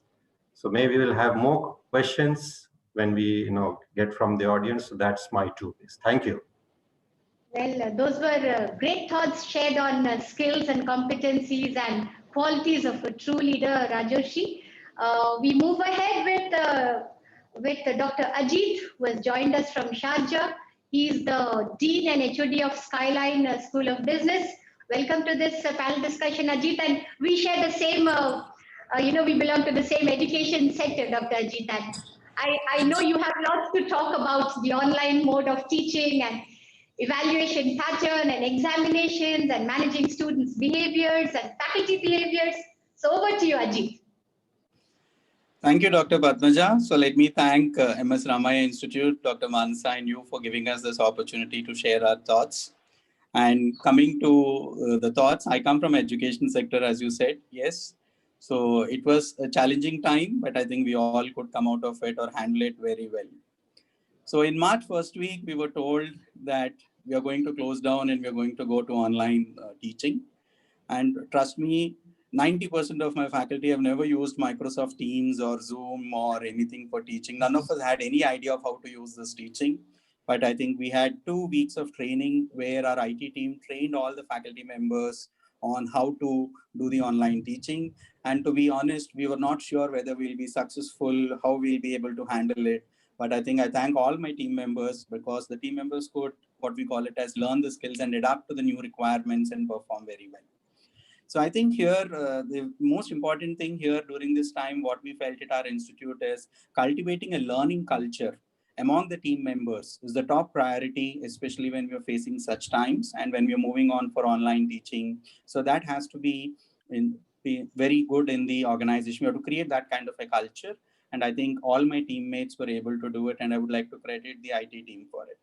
[SPEAKER 5] So maybe we'll have more questions when we get from the audience. So that's my 2 P's. Thank you.
[SPEAKER 3] Well, those were great thoughts shared on skills and competencies and qualities of a true leader, Rajoshi. We move ahead with Dr. Ajit, who has joined us from Sharjah. He's the Dean and HOD of Skyline School of Business. Welcome to this panel discussion, Ajit. And we share the same, we belong to the same education sector, Dr. Ajit. And I know you have lots to talk about the online mode of teaching and evaluation pattern and examinations and managing students' behaviors and faculty behaviors. So over to you, Ajit.
[SPEAKER 11] Thank you, Dr. Padmaja. So let me thank MS Ramaya Institute, Dr. Mansa, and you for giving us this opportunity to share our thoughts. And coming to the thoughts, I come from education sector, as you said, yes. So it was a challenging time, but I think we all could come out of it or handle it very well. So in March first week, we were told that we are going to close down and we are going to go to online teaching. And trust me, 90% of my faculty have never used Microsoft Teams or Zoom or anything for teaching. None of us had any idea of how to use this teaching. But I think we had 2 weeks of training where our IT team trained all the faculty members on how to do the online teaching. And to be honest, we were not sure whether we'll be successful, how we'll be able to handle it. But I think I thank all my team members because the team members could, what we call it as, learn the skills and adapt to the new requirements and perform very well. So I think here, the most important thing here during this time, what we felt at our institute is cultivating a learning culture among the team members is the top priority, especially when we're facing such times and when we're moving on for online teaching. So that has to be very good in the organization. We have to create that kind of a culture. And I think all my teammates were able to do it. And I would like to credit the IT team for it.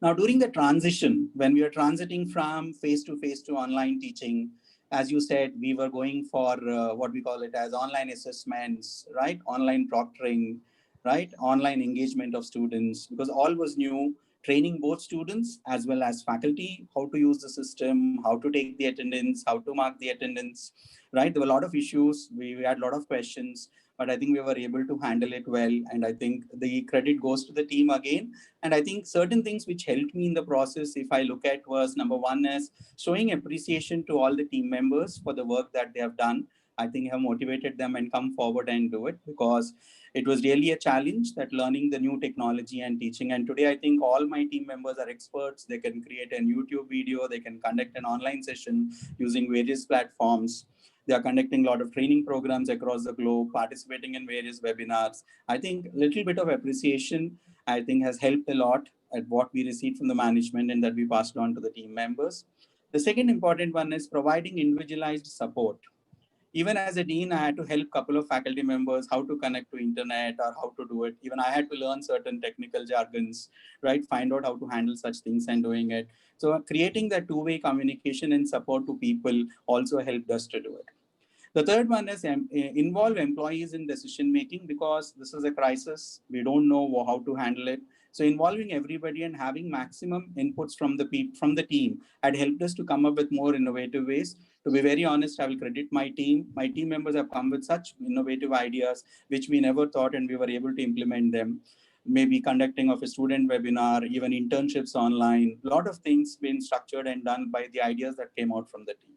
[SPEAKER 11] Now, during the transition, when we are transiting from face-to-face to online teaching, as you said, we were going for what we call it as online assessments, right? Online proctoring, right? Online engagement of students, because all was new, training both students as well as faculty, how to use the system, how to take the attendance, how to mark the attendance, right? There were a lot of issues. We had a lot of questions, but I think we were able to handle it well. And I think the credit goes to the team again. And I think certain things which helped me in the process, if I look at, was number one is showing appreciation to all the team members for the work that they have done. I think have motivated them and come forward and do it, because it was really a challenge that learning the new technology and teaching. And today, I think all my team members are experts. They can create a YouTube video. They can conduct an online session using various platforms. They are conducting a lot of training programs across the globe, participating in various webinars. I think a little bit of appreciation, I think, has helped a lot at what we received from the management and that we passed on to the team members. The second important one is providing individualized support. Even as a dean, I had to help a couple of faculty members how to connect to internet or how to do it. Even I had to learn certain technical jargons, right? Find out how to handle such things and doing it. So creating that two-way communication and support to people also helped us to do it. The third one is involve employees in decision making, because this is a crisis. We don't know how to handle it. So involving everybody and having maximum inputs from the team had helped us to come up with more innovative ways. To be very honest, I will credit my team. My team members have come with such innovative ideas which we never thought, and we were able to implement them. Maybe conducting of a student webinar, even internships online, a lot of things been structured and done by the ideas that came out from the team.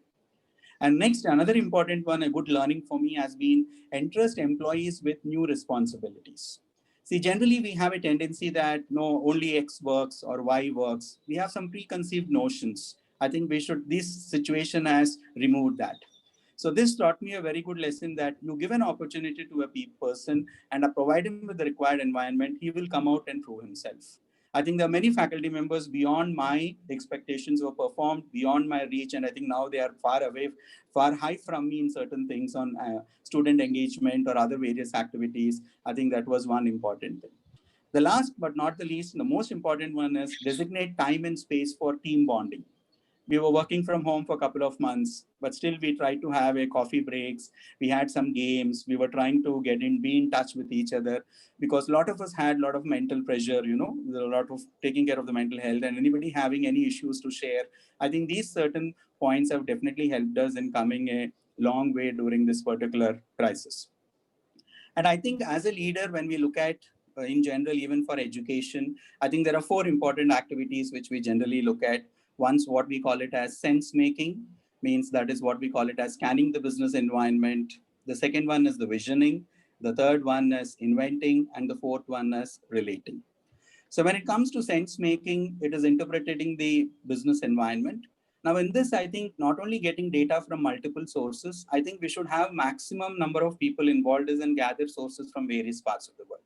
[SPEAKER 11] And next, another important one, a good learning for me has been entrust employees with new responsibilities. See, generally we have a tendency that no, only X works or Y works. We have some preconceived notions. I think this situation has removed that. So this taught me a very good lesson that you give an opportunity to a person and provide him with the required environment, he will come out and prove himself. I think there are many faculty members beyond my expectations who have performed beyond my reach, and I think now they are far high from me in certain things on student engagement or other various activities. I think that was one important thing. The last but not the least, the most important one is designate time and space for team bonding. We were working from home for a couple of months, but still we tried to have a coffee breaks. We had some games. We were trying to be in touch with each other, because a lot of us had a lot of mental pressure, a lot of taking care of the mental health, and anybody having any issues to share. I think these certain points have definitely helped us in coming a long way during this particular crisis. And I think as a leader, when we look at in general, even for education, I think there are 4 important activities which we generally look at. Once what we call it as sense making, means that is what we call it as scanning the business environment. The second one is the visioning. The third one is inventing. And the fourth one is relating. So when it comes to sense making, it is interpreting the business environment. Now in this, I think not only getting data from multiple sources, I think we should have maximum number of people involved and gather sources from various parts of the world.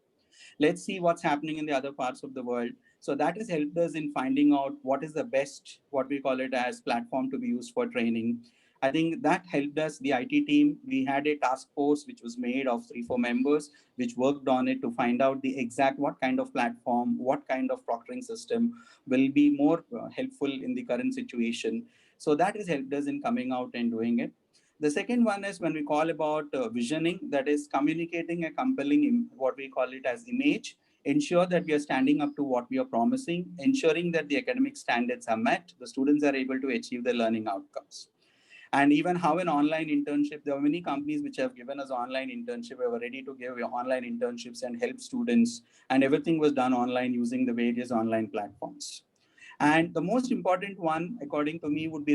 [SPEAKER 11] Let's see what's happening in the other parts of the world. So that has helped us in finding out what is the best, what we call it as platform to be used for training. I think that helped us, the IT team. We had a task force which was made of 3-4 members, which worked on it to find out the exact what kind of platform, what kind of proctoring system will be more helpful in the current situation. So that has helped us in coming out and doing it. The second one is when we call about visioning, that is communicating a compelling, what we call it as image, ensure that we are standing up to what we are promising, ensuring that the academic standards are met, the students are able to achieve their learning outcomes. And even how an online internship, there are many companies which have given us online internship. We were ready to give online internships and help students, and everything was done online using the various online platforms. And the most important one, according to me, would be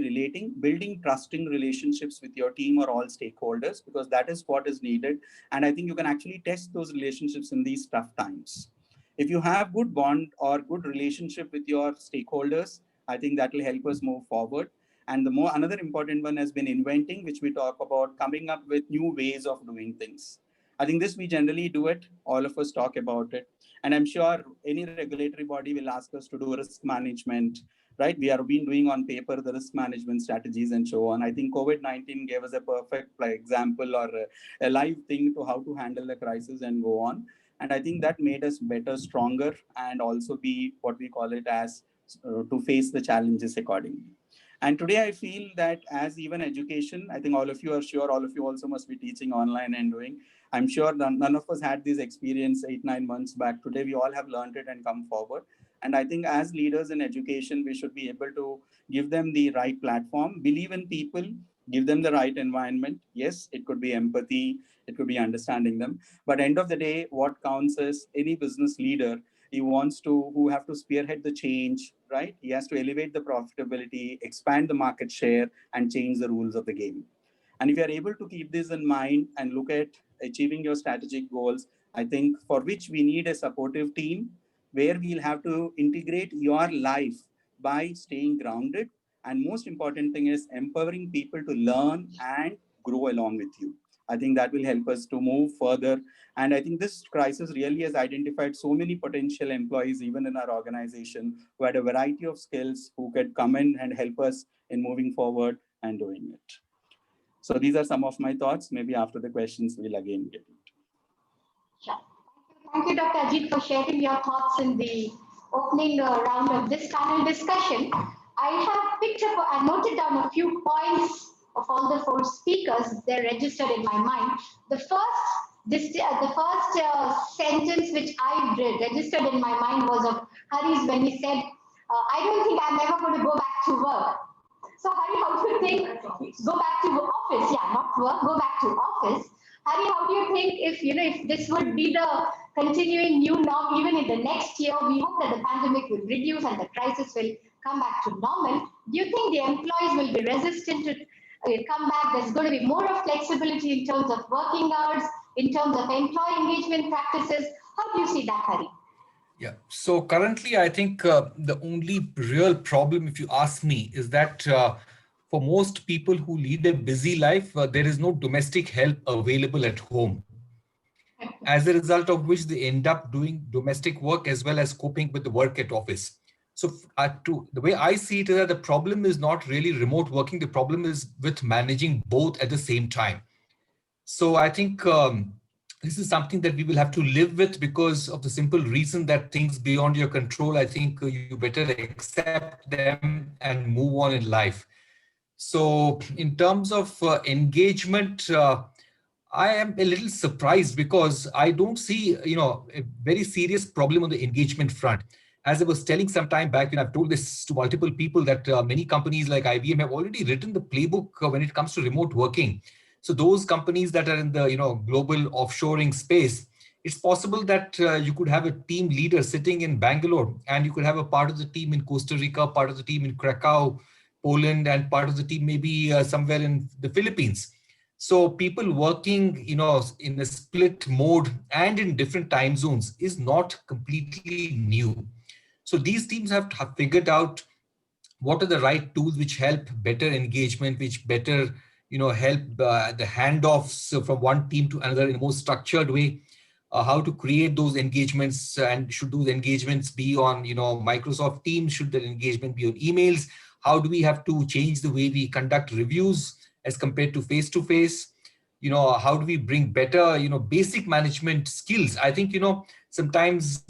[SPEAKER 11] building trusting relationships with your team or all stakeholders, because that is what is needed. And I think you can actually test those relationships in these tough times. If you have good bond or good relationship with your stakeholders, I think that will help us move forward. And another important one has been inventing, which we talk about coming up with new ways of doing things. I think this we generally do it. All of us talk about it. And I'm sure any regulatory body will ask us to do risk management, right? We have been doing on paper the risk management strategies and so on. I think COVID-19 gave us a perfect example or a live thing to how to handle the crisis and go on. And I think that made us better, stronger, and also be what we call it as to face the challenges accordingly. And today I feel that as even education, I think all of you are sure, all of you also must be teaching online and doing. I'm sure none of us had this experience 8-9 months back. Today we all have learned it and come forward. And I think as leaders in education, we should be able to give them the right platform, believe in people, give them the right environment. Yes, it could be empathy, it could be understanding them. But end of the day, what counts is any business leader, who have to spearhead the change, right? He has to elevate the profitability, expand the market share, and change the rules of the game. And if you are able to keep this in mind and look at achieving your strategic goals, I think for which we need a supportive team where we'll have to integrate your life by staying grounded. And most important thing is empowering people to learn and grow along with you. I think that will help us to move further. And I think this crisis really has identified so many potential employees, even in our organization, who had a variety of skills, who could come in and help us in moving forward and doing it. So these are some of my thoughts. Maybe after the questions, we'll again get it.
[SPEAKER 3] Sure. Thank you, Dr. Ajit, for sharing your thoughts in the opening round of this panel discussion. I noted down a few points of all the 4 speakers. They're registered in my mind. The first
[SPEAKER 12] This the first sentence which I registered in my mind was of Hari's when he said, "I don't think I'm ever going to go back to work." So Hari, how do you think? Go back to office? Yeah, not work. Go back to office. Hari, how do you think if this would be the continuing new norm even in the next year? We hope that the pandemic will reduce and the crisis will come back to normal. Do you think the employees will be resistant to come back? There's going to be more of flexibility in terms of working hours, in terms of employee engagement practices. How do you see that, Hari?
[SPEAKER 2] Yeah. So currently, I think the only real problem, if you ask me, is that for most people who lead a busy life, there is no domestic help available at home. As a result of which they end up doing domestic work as well as coping with the work at office. So the way I see it is that the problem is not really remote working. The problem is with managing both at the same time. So I think this is something that we will have to live with because of the simple reason that things beyond your control, I think you better accept them and move on in life. So in terms of engagement, I am a little surprised because I don't see, a very serious problem on the engagement front. As I was telling some time back, I've told this to multiple people that many companies like IBM have already written the playbook when it comes to remote working. So those companies that are in the global offshoring space, it's possible that you could have a team leader sitting in Bangalore and you could have a part of the team in Costa Rica, part of the team in Krakow, Poland, and part of the team maybe somewhere in the Philippines. So people working, in a split mode and in different time zones is not completely new. So these teams have figured out what are the right tools which help better engagement, which better, help the handoffs from one team to another in a more structured way. How to create those engagements, and should those engagements be on, Microsoft Teams? Should the engagement be on emails? How do we have to change the way we conduct reviews as compared to face-to-face? How do we bring better, basic management skills? I think, sometimes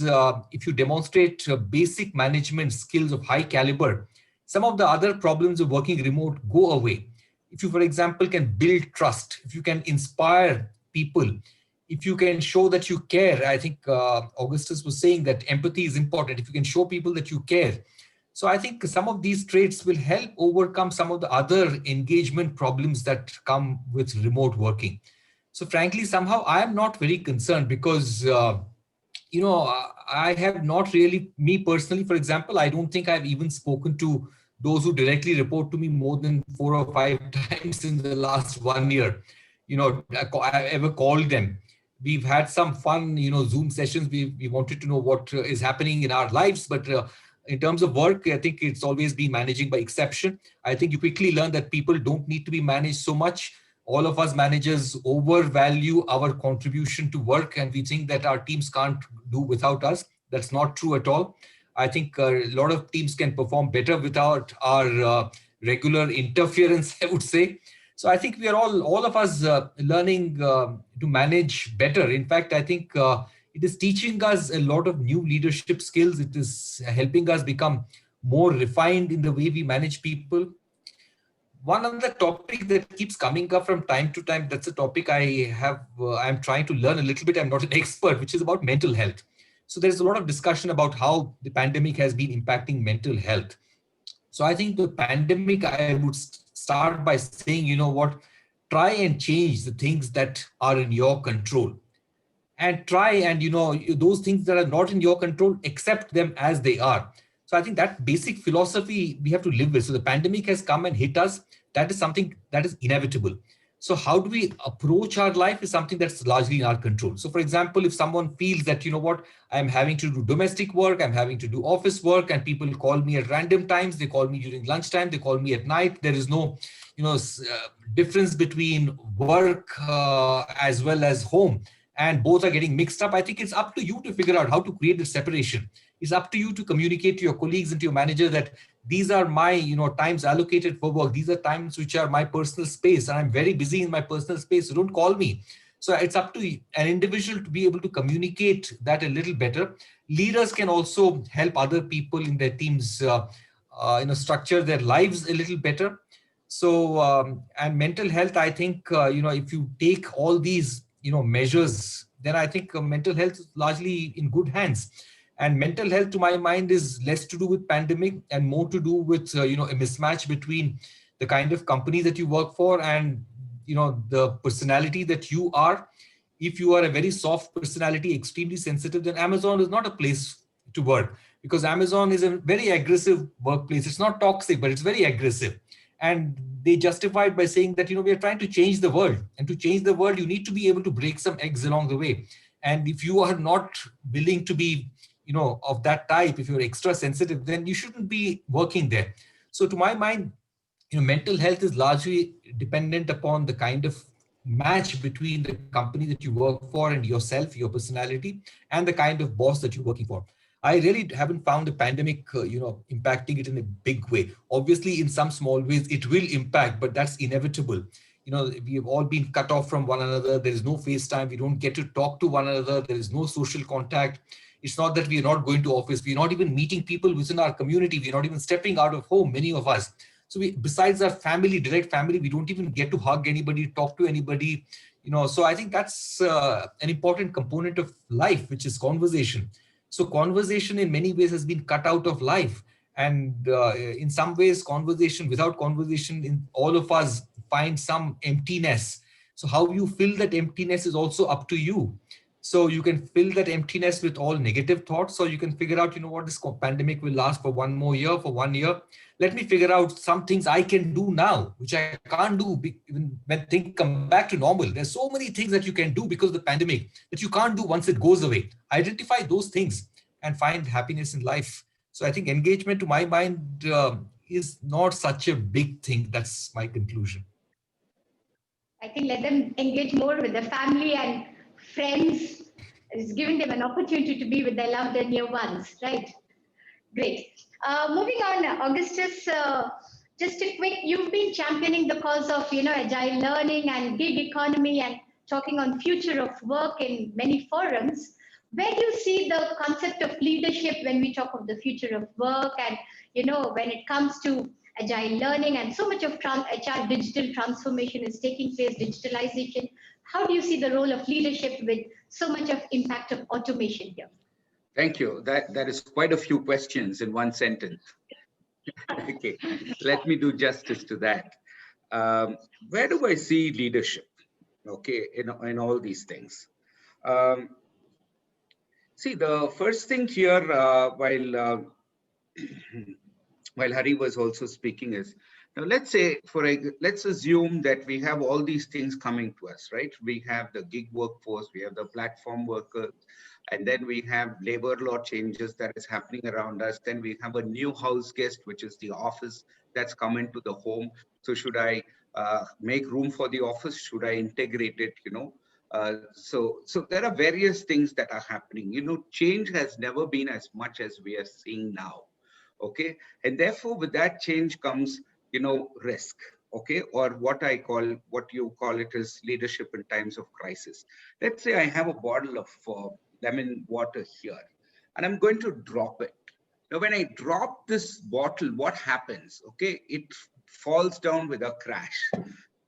[SPEAKER 2] if you demonstrate basic management skills of high caliber, some of the other problems of working remote go away. If you, for example, can build trust, if you can inspire people, if you can show that you care, I think Augustus was saying that empathy is important. If you can show people that you care. So I think some of these traits will help overcome some of the other engagement problems that come with remote working. So frankly, somehow I am not very concerned because, I have not really, me personally, for example, I don't think I've even spoken to those who directly report to me more than 4 or 5 times in the last 1 year. I ever called them. We've had some fun, Zoom sessions. We wanted to know what is happening in our lives, but in terms of work, I think it's always been managing by exception. I think you quickly learn that people don't need to be managed so much. All of us managers overvalue our contribution to work, and we think that our teams can't do without us. That's not true at all. I think a lot of teams can perform better without our regular interference, I would say. So I think we are all of us learning to manage better. In fact, I think it is teaching us a lot of new leadership skills. It is helping us become more refined in the way we manage people. One other topic that keeps coming up from time to time, that's a topic I'm trying to learn a little bit. I'm not an expert, which is about mental health. So there's a lot of discussion about how the pandemic has been impacting mental health. So I think the pandemic, I would start by saying, try and change the things that are in your control. And try and, those things that are not in your control, accept them as they are. So I think that basic philosophy we have to live with. So the pandemic has come and hit us. That is something that is inevitable. So how do we approach our life is something that's largely in our control. So for example, if someone feels that, I'm having to do domestic work, I'm having to do office work, and people call me at random times, they call me during lunchtime, they call me at night, there is no, difference between work as well as home, and both are getting mixed up, I think it's up to you to figure out how to create the separation. It's up to you to communicate to your colleagues and to your manager that these are my, times allocated for work. These are times which are my personal space, and I'm very busy in my personal space, so don't call me. So it's up to an individual to be able to communicate that a little better. Leaders can also help other people in their teams, structure their lives a little better. So, and mental health, I think, if you take all these measures, then I think mental health is largely in good hands. And mental health, to my mind, is less to do with pandemic and more to do with a mismatch between the kind of company that you work for and the personality that you are. If you are a very soft personality, extremely sensitive, then Amazon is not a place to work, because Amazon is a very aggressive workplace. It's not toxic, but it's very aggressive. And they justify it by saying that, we are trying to change the world. And to change the world, you need to be able to break some eggs along the way. And if you are not willing to be, of that type, if you're extra sensitive, then you shouldn't be working there. So to my mind, mental health is largely dependent upon the kind of match between the company that you work for and yourself, your personality, and the kind of boss that you're working for. I really haven't found the pandemic, impacting it in a big way. Obviously, in some small ways, it will impact, but that's inevitable. We have all been cut off from one another. There is no FaceTime. We don't get to talk to one another. There is no social contact. It's not that we are not going to office. We're not even meeting people within our community. We're not even stepping out of home, many of us. So besides our family, direct family, we don't even get to hug anybody, talk to anybody, so I think that's an important component of life, which is conversation. So conversation in many ways has been cut out of life. And in some ways, conversation, without conversation, in all of us find some emptiness. So how you fill that emptiness is also up to you. So you can fill that emptiness with all negative thoughts, or you can figure out, what, this pandemic will last for one more year, for 1 year. Let me figure out some things I can do now, which I can't do even when things come back to normal. There's so many things that you can do because of the pandemic that you can't do once it goes away. Identify those things and find happiness in life. So I think engagement, to my mind, is not such a big thing. That's my conclusion.
[SPEAKER 12] I think let them engage more with their family and friends. It's giving them an opportunity to be with their loved and near ones, right? Great. Moving on, Augustus, just a quick, you've been championing the cause of, agile learning and gig economy and talking on future of work in many forums. Where do you see the concept of leadership when we talk of the future of work and, when it comes to agile learning and so much of HR digital transformation is taking place, digitalization? How do you see the role of leadership with so much of impact of automation here?
[SPEAKER 4] Thank you. That is quite a few questions in one sentence. Okay, let me do justice to that. Where do I see leadership? Okay, in all these things. See, the first thing here, while Hari was also speaking, is now let's assume that we have all these things coming to us, right? We have the gig workforce, we have the platform workers, and then we have labor law changes that is happening around us. Then we have a new house guest, which is the office that's come into the home. So should I make room for the office? Should I integrate it? So there are various things that are happening. Change has never been as much as we are seeing now. Okay, and therefore with that change comes, risk. Okay, or what you call it is leadership in times of crisis. Let's say I have a bottle of lemon water here, and I'm going to drop it. Now, when I drop this bottle, what happens? Okay, it falls down with a crash.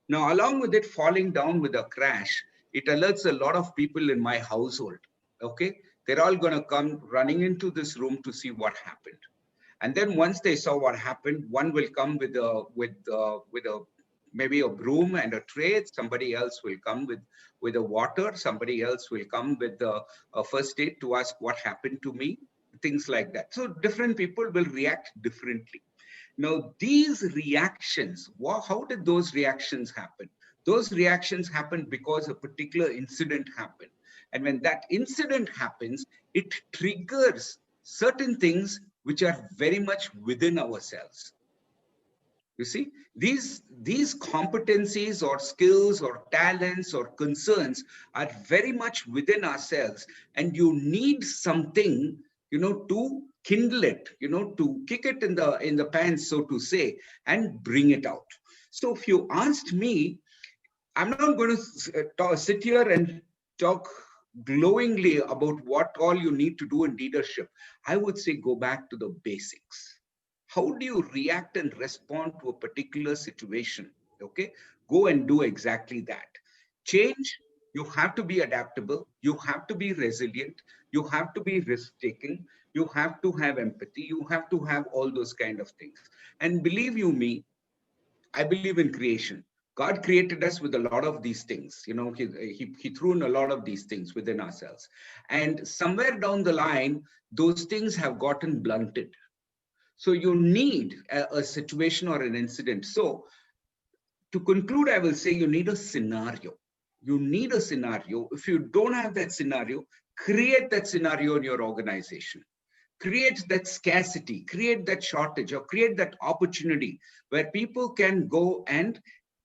[SPEAKER 4] Now, along with it falling down with a crash, it alerts a lot of people in my household. Okay, they're all going to come running into this room to see what happened. And then once they saw what happened, one will come with maybe a broom and a tray. Somebody else will come with a water. Somebody else will come with a first aid to ask what happened to me. Things like that. So different people will react differently. Now, these reactions, how did those reactions happen? Those reactions happened because a particular incident happened. And when that incident happens, it triggers certain things which are very much within ourselves. You see, these competencies or skills or talents or concerns are very much within ourselves, and you need something, to kindle it, to kick it in the pants, so to say, and bring it out. So if you asked me, I'm not going to sit here and talk glowingly about what all you need to do in leadership. I would say go back to the basics. How do you react and respond to a particular situation? Okay, go and do exactly that. Change, You have to be adaptable. You have to be resilient. You have to be risk-taking. You have to have empathy. You have to have all those kind of things. And believe you me, I believe in creation. God created us with a lot of these things. You know, he threw in a lot of these things within ourselves. And somewhere down the line, those things have gotten blunted. So you need a situation or an incident. So to conclude, I will say you need a scenario. You need a scenario. If you don't have that scenario, create that scenario in your organization. Create that scarcity, create that shortage, or create that opportunity where people can go and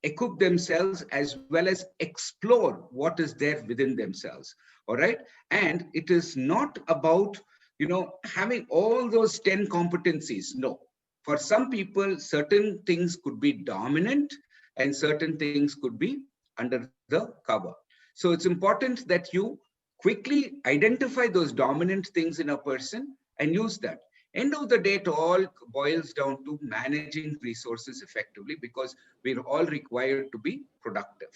[SPEAKER 4] equip themselves as well as explore what is there within themselves. All right. And it is not about, you know, having all those 10 competencies. No. For some people, certain things could be dominant and certain things could be under the cover. So it's important that you quickly identify those dominant things in a person and use that. End of the day, it all boils down to managing resources effectively, because we're all required to be productive.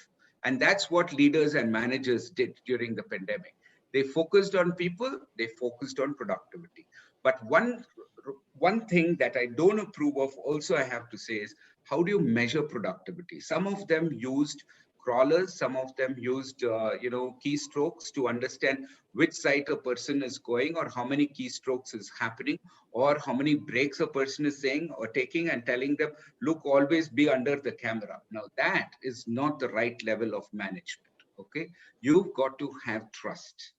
[SPEAKER 4] And that's what leaders and managers did during the pandemic. They focused on people, they focused on productivity. But one thing that I don't approve of also, I have to say, is how do you measure productivity? Some of them used crawlers, some of them used keystrokes to understand which site a person is going, or how many keystrokes is happening, or how many breaks a person is saying or taking, and telling them, look, always be under the camera. Now that is not the right level of management. Okay, you've got to have trust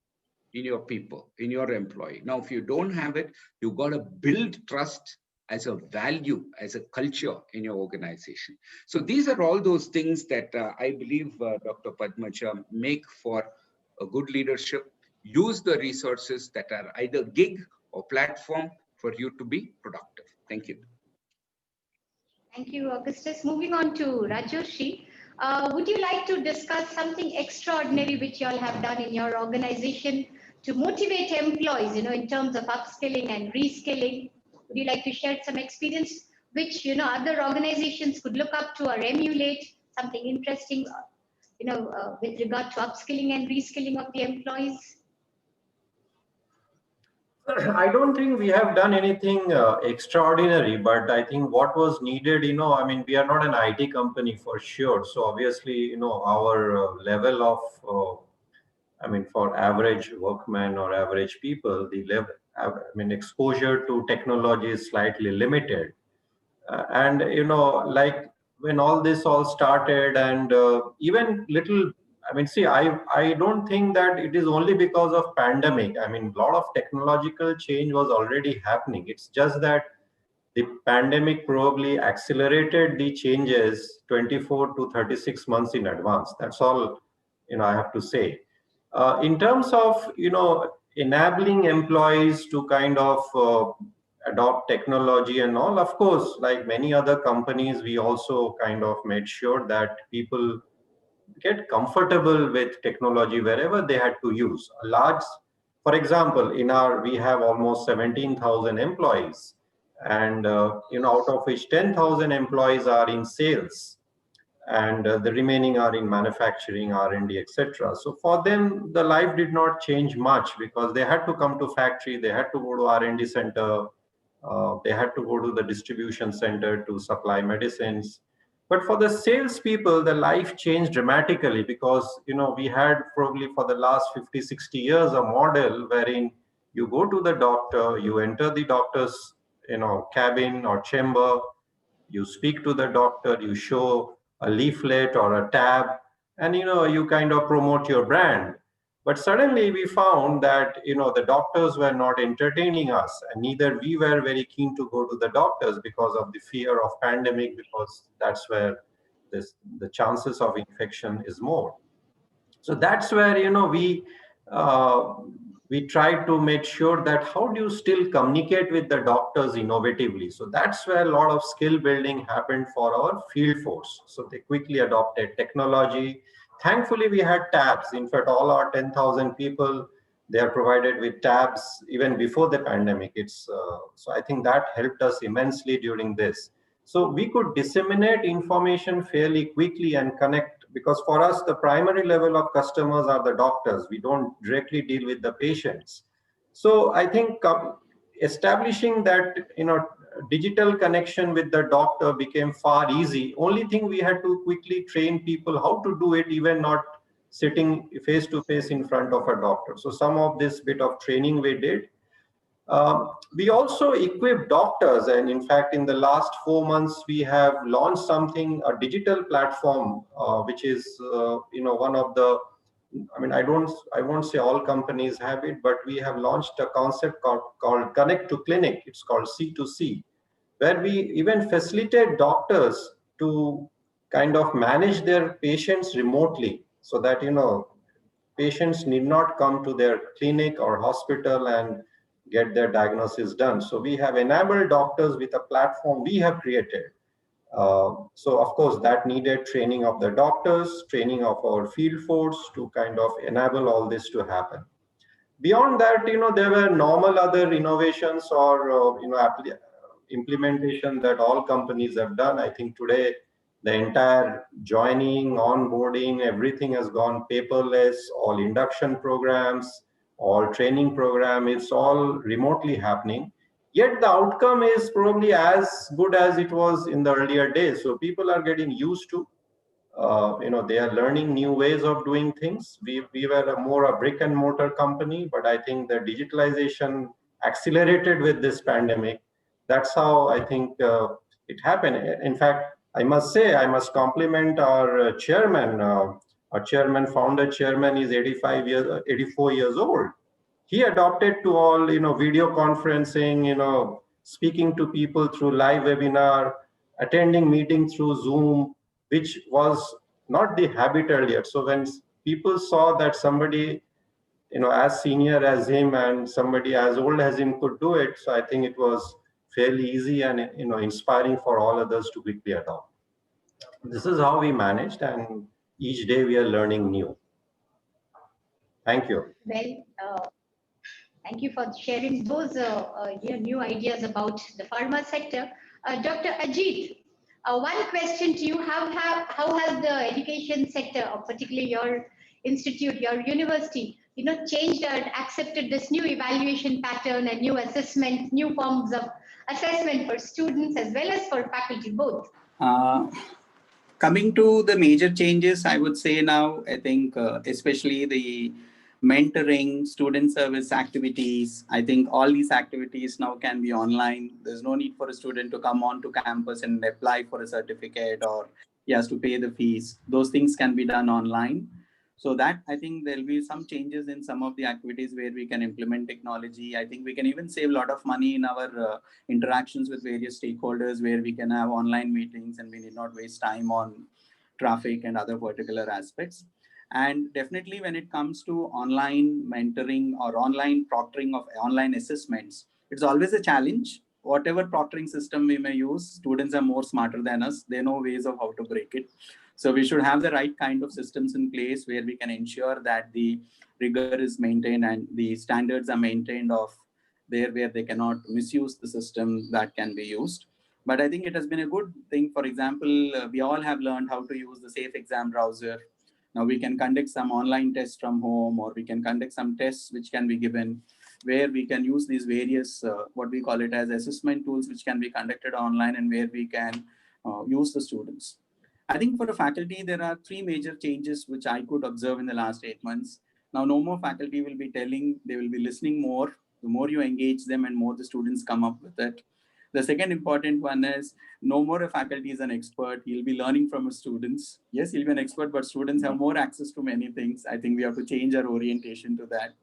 [SPEAKER 4] in your people, in your employee. Now, if you don't have it, you've got to build trust as a value, as a culture in your organization. So these are all those things that I believe, Dr. Padmaja, make for a good leadership. Use the resources that are either gig or platform for you to be productive. Thank you.
[SPEAKER 12] Thank you, Augustus. Moving on to Rajoshi. Would you like to discuss something extraordinary which you all have done in your organization to motivate employees, in terms of upskilling and reskilling? Would you like to share some experience which, other organizations could look up to or emulate, something interesting, with regard to upskilling and reskilling of the employees?
[SPEAKER 5] I don't think we have done anything extraordinary, but I think what was needed, I mean, we are not an IT company for sure. So obviously, our level of, for average workmen or average people, the level, exposure to technology is slightly limited. And, like when all this all started, and even little, I don't think that it is only because of pandemic. I mean, a lot of technological change was already happening. It's just that the pandemic probably accelerated the changes 24 to 36 months in advance. That's all, I have to say. In terms of, enabling employees to kind of adopt technology and all, of course, like many other companies, we also kind of made sure that people get comfortable with technology wherever they had to use. For example, we have almost 17,000 employees, and out of which 10,000 employees are in sales, and the remaining are in manufacturing, R&D, etc. So for them, the life did not change much, because they had to come to factory, they had to go to R&D center, they had to go to the distribution center to supply medicines. But for the salespeople, the life changed dramatically, because we had probably for the last 50, 60 years a model wherein you go to the doctor, you enter the doctor's cabin or chamber, you speak to the doctor, you show a leaflet or a tab, and you kind of promote your brand. But suddenly we found that the doctors were not entertaining us, and neither we were very keen to go to the doctors because of the fear of pandemic, because that's where the chances of infection is more. So that's where we try to make sure that how do you still communicate with the doctors innovatively. So that's where a lot of skill building happened for our field force. So they quickly adopted technology. Thankfully, we had tabs. In fact, all our 10,000 people, they are provided with tabs even before the pandemic. So I think that helped us immensely during this. So we could disseminate information fairly quickly and connect, because for us, the primary level of customers are the doctors. We don't directly deal with the patients. So I think establishing that, digital connection with the doctor became far easy. Only thing we had to quickly train people how to do it, even not sitting face to face in front of a doctor. So some of this bit of training we did. We also equip doctors, and in fact, in the last 4 months, we have launched something, a digital platform, which is, one of the, I won't say all companies have it, but we have launched a concept called Connect to Clinic. It's called C2C, where we even facilitate doctors to kind of manage their patients remotely, so that, patients need not come to their clinic or hospital and get their diagnosis done. So we have enabled doctors with a platform we have created. So of course that needed training of the doctors, training of our field force to kind of enable all this to happen. Beyond that, there were normal other innovations or, implementation that all companies have done. I think today the entire joining, onboarding, everything has gone paperless. All induction programs, all training program, it's all remotely happening. Yet the outcome is probably as good as it was in the earlier days. So people are getting used to, they are learning new ways of doing things. We were a brick and mortar company, but I think the digitalization accelerated with this pandemic. That's how I think it happened. In fact, I must say, I must compliment our chairman. Our chairman, founder chairman, is 84 years old. He adopted to all, video conferencing, speaking to people through live webinar, attending meeting through Zoom, which was not the habit earlier. So when people saw that somebody, as senior as him and somebody as old as him could do it, so I think it was fairly easy and, inspiring for all others to quickly adopt. This is how we managed, and each day we are learning new. Thank you.
[SPEAKER 12] Well, thank you for sharing those new ideas about the pharma sector. Dr. Ajit, one question to you: How has the education sector, or particularly your institute, your university, changed or accepted this new evaluation pattern and new assessment, new forms of assessment for students as well as for faculty both?
[SPEAKER 11] Coming to the major changes, I would say now, I think especially the mentoring, student service activities, I think all these activities now can be online. There's no need for a student to come on to campus and apply for a certificate, or he has to pay the fees. Those things can be done online. So that, I think there'll be some changes in some of the activities where we can implement technology. I think we can even save a lot of money in our interactions with various stakeholders, where we can have online meetings and we need not waste time on traffic and other particular aspects. And definitely when it comes to online mentoring or online proctoring of online assessments, it's always a challenge. Whatever proctoring system we may use, students are more smarter than us. They know ways of how to break it. So we should have the right kind of systems in place where we can ensure that the rigor is maintained and the standards are maintained of there, where they cannot misuse the system that can be used. But I think it has been a good thing. For example, we all have learned how to use the Safe Exam browser. Now we can conduct some online tests from home, or we can conduct some tests which can be given, where we can use these various, what we call it as assessment tools, which can be conducted online and where we can use the students. I think for the faculty, there are three major changes which I could observe in the last 8 months. Now, no more faculty will be telling, they will be listening more. The more you engage them and more the students come up with it. The second important one is no more a faculty is an expert. He'll be learning from his students. Yes, he'll be an expert, but students have more access to many things. I think we have to change our orientation to that.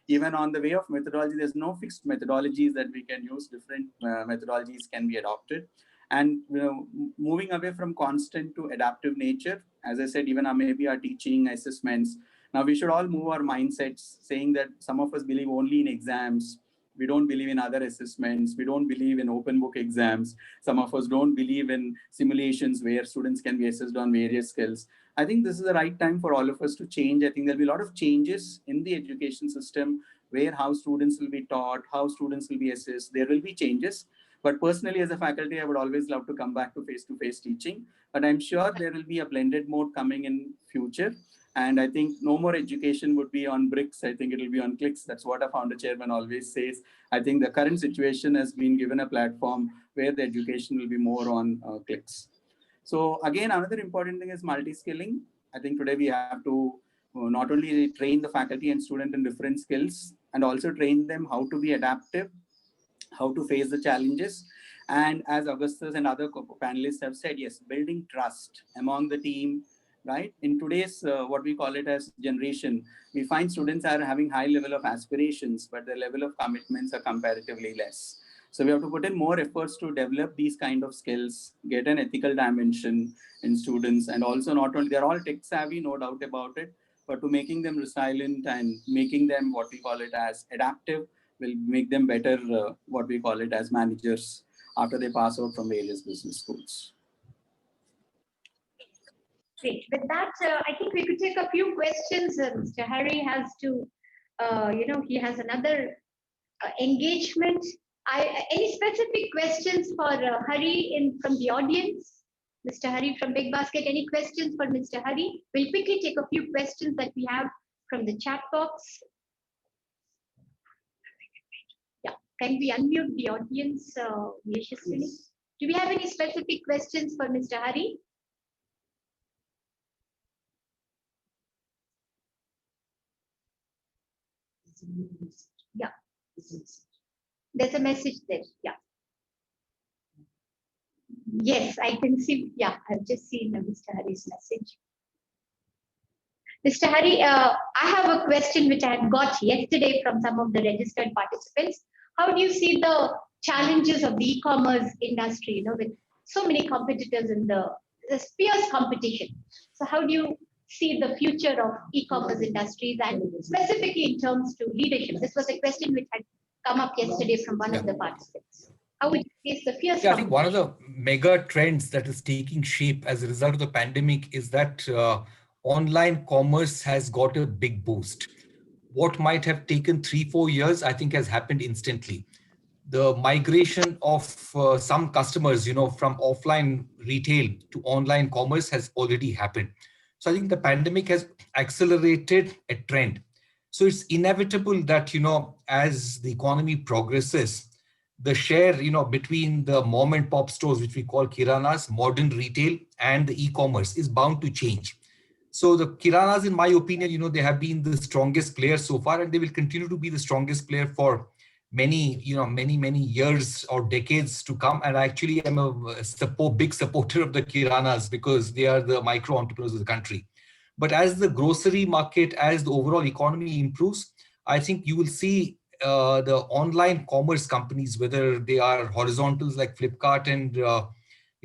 [SPEAKER 11] Even on the way of methodology, there's no fixed methodologies that we can use. Different methodologies can be adopted. And moving away from constant to adaptive nature, as I said, even maybe our teaching assessments. Now we should all move our mindsets, saying that some of us believe only in exams. We don't believe in other assessments. We don't believe in open book exams. Some of us don't believe in simulations where students can be assessed on various skills. I think this is the right time for all of us to change. I think there'll be a lot of changes in the education system, where how students will be taught, how students will be assessed. There will be changes. But personally, as a faculty, I would always love to come back to face-to-face teaching. But I'm sure there will be a blended mode coming in future. And I think no more education would be on bricks. I think it will be on clicks. That's what a founder chairman always says. I think the current situation has been given a platform where the education will be more on clicks. So again, another important thing is multi-skilling. I think today we have to not only train the faculty and student in different skills, and also train them how to be adaptive, how to face the challenges. And as Augustus and other panelists have said, yes, building trust among the team, right? In today's, what we call it as generation, we find students are having high level of aspirations, but the level of commitments are comparatively less. So we have to put in more efforts to develop these kind of skills, get an ethical dimension in students, and also not only, they're all tech savvy, no doubt about it, but to making them resilient and making them what we call it as adaptive will make them better, what we call it as managers after they pass out from various business schools.
[SPEAKER 3] Great. With that, I think we could take a few questions. Mr. Hari has to, he has another engagement. Any specific questions for Hari from the audience? Mr. Hari from Big Basket, any questions for Mr. Hari? We'll quickly take a few questions that we have from the chat box. Yeah, can we unmute the audience, Yashaswini? Do we have any specific questions for Mr. Hari? Yeah. There's a message there. Yeah. Yes, I can see. Yeah, I've just seen Mr. Hari's message. Mr. Hari, I have a question which I had got yesterday from some of the registered participants. How do you see the challenges of the e-commerce industry, with so many competitors in the fierce competition? So how do you see the future of e-commerce industries, and specifically in terms to leadership? This was a question which had come up yesterday from one of the participants. How would you face the fierce
[SPEAKER 2] I think one of the mega trends that is taking shape as a result of the pandemic is that online commerce has got a big boost. What might have taken 3-4 years, I think has happened instantly. The migration of some customers, from offline retail to online commerce has already happened. So I think the pandemic has accelerated a trend. So it's inevitable that, as the economy progresses, the share, between the mom and pop stores, which we call kiranas, modern retail, and the e-commerce is bound to change. So the kiranas, in my opinion, they have been the strongest player so far, and they will continue to be the strongest player for many years or decades to come. And actually, I'm a big supporter of the kiranas because they are the micro entrepreneurs of the country. But as the grocery market, as the overall economy improves, I think you will see the online commerce companies, whether they are horizontals like Flipkart and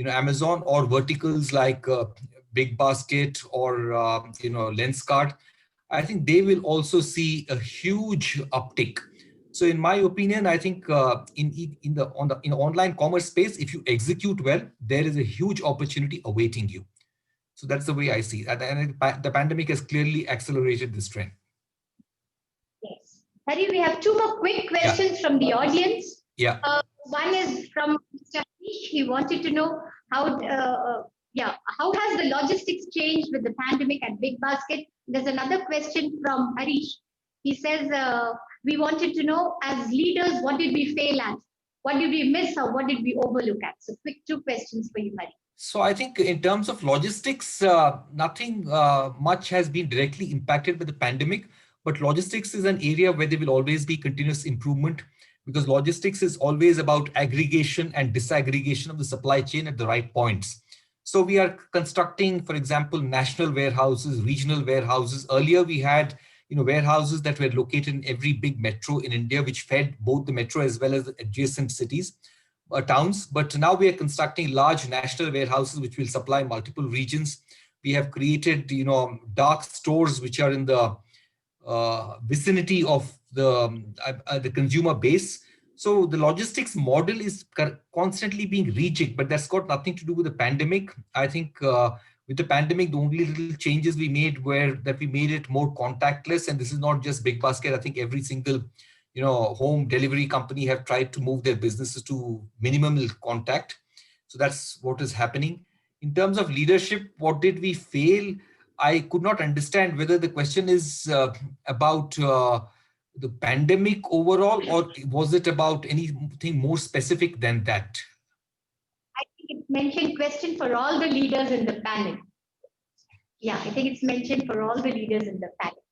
[SPEAKER 2] Amazon, or verticals like Big Basket or Lenskart, I think they will also see a huge uptick. So in my opinion, I think in the online commerce space, if you execute well, there is a huge opportunity awaiting you. So that's the way I see it. And the pandemic has clearly accelerated this trend.
[SPEAKER 3] Yes. Hari, we have 2 more quick questions from the audience.
[SPEAKER 2] Yeah.
[SPEAKER 3] One is from Mr. Harish. He wanted to know how has the logistics changed with the pandemic at Big Basket? There's another question from Harish. He says, we wanted to know, as leaders, what did we fail at? What did we miss, or what did we overlook at? So quick 2 questions for you, Hari.
[SPEAKER 2] So I think in terms of logistics, nothing much has been directly impacted by the pandemic, but logistics is an area where there will always be continuous improvement, because logistics is always about aggregation and disaggregation of the supply chain at the right points. So we are constructing, for example, national warehouses, regional warehouses. Earlier we had warehouses that were located in every big metro in India, which fed both the metro as well as the adjacent cities, towns. But now we are constructing large national warehouses which will supply multiple regions. We have created, dark stores which are in the vicinity of the consumer base. So the logistics model is constantly being rejigged, but that's got nothing to do with the pandemic. I think with the pandemic, the only little changes we made were that we made it more contactless. And this is not just Big Basket. I think every single home delivery company have tried to move their businesses to minimal contact. So that's what is happening. In terms of leadership, what did we fail? I could not understand whether the question is about the pandemic overall, or was it about anything more specific than that?
[SPEAKER 12] I think it's mentioned question for all the leaders in the panel. Yeah, I think it's mentioned for all the leaders in the panel.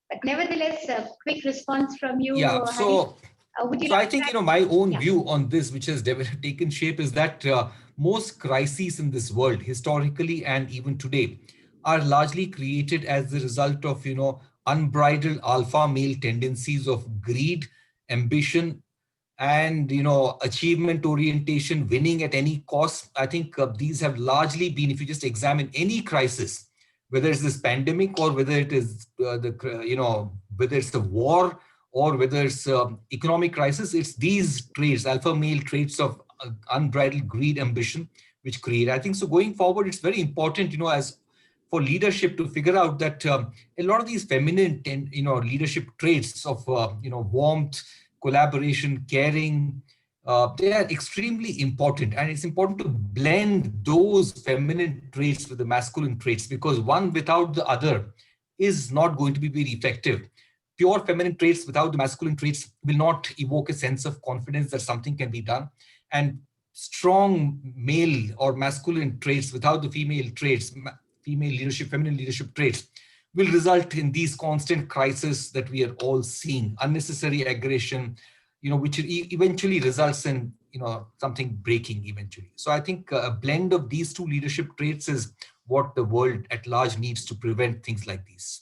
[SPEAKER 12] But nevertheless, a quick response from you,
[SPEAKER 2] Yeah,
[SPEAKER 12] Hari.
[SPEAKER 2] so
[SPEAKER 12] Would you
[SPEAKER 2] so I
[SPEAKER 12] like
[SPEAKER 2] think,
[SPEAKER 12] to
[SPEAKER 2] my own
[SPEAKER 12] Yeah.
[SPEAKER 2] view on this, which has taken shape, is that most crises in this world, historically and even today, are largely created as the result of, unbridled alpha male tendencies of greed, ambition, and, achievement orientation, winning at any cost. I think these have largely been, if you just examine any crisis, whether it's this pandemic or whether it is whether it's the war or whether it's economic crisis, it's these traits, alpha male traits of unbridled greed, ambition, which create. I think so. Going forward, it's very important, as for leadership, to figure out that a lot of these feminine, leadership traits of, warmth, collaboration, caring, they are extremely important, and it's important to blend those feminine traits with the masculine traits, because one without the other is not going to be very effective. Pure feminine traits without the masculine traits will not evoke a sense of confidence that something can be done, and strong male or masculine traits without the female traits, female leadership, feminine leadership traits, will result in these constant crises that we are all seeing, unnecessary aggression, which eventually results in, something breaking eventually. So I think a blend of these two leadership traits is what the world at large needs to prevent things like these.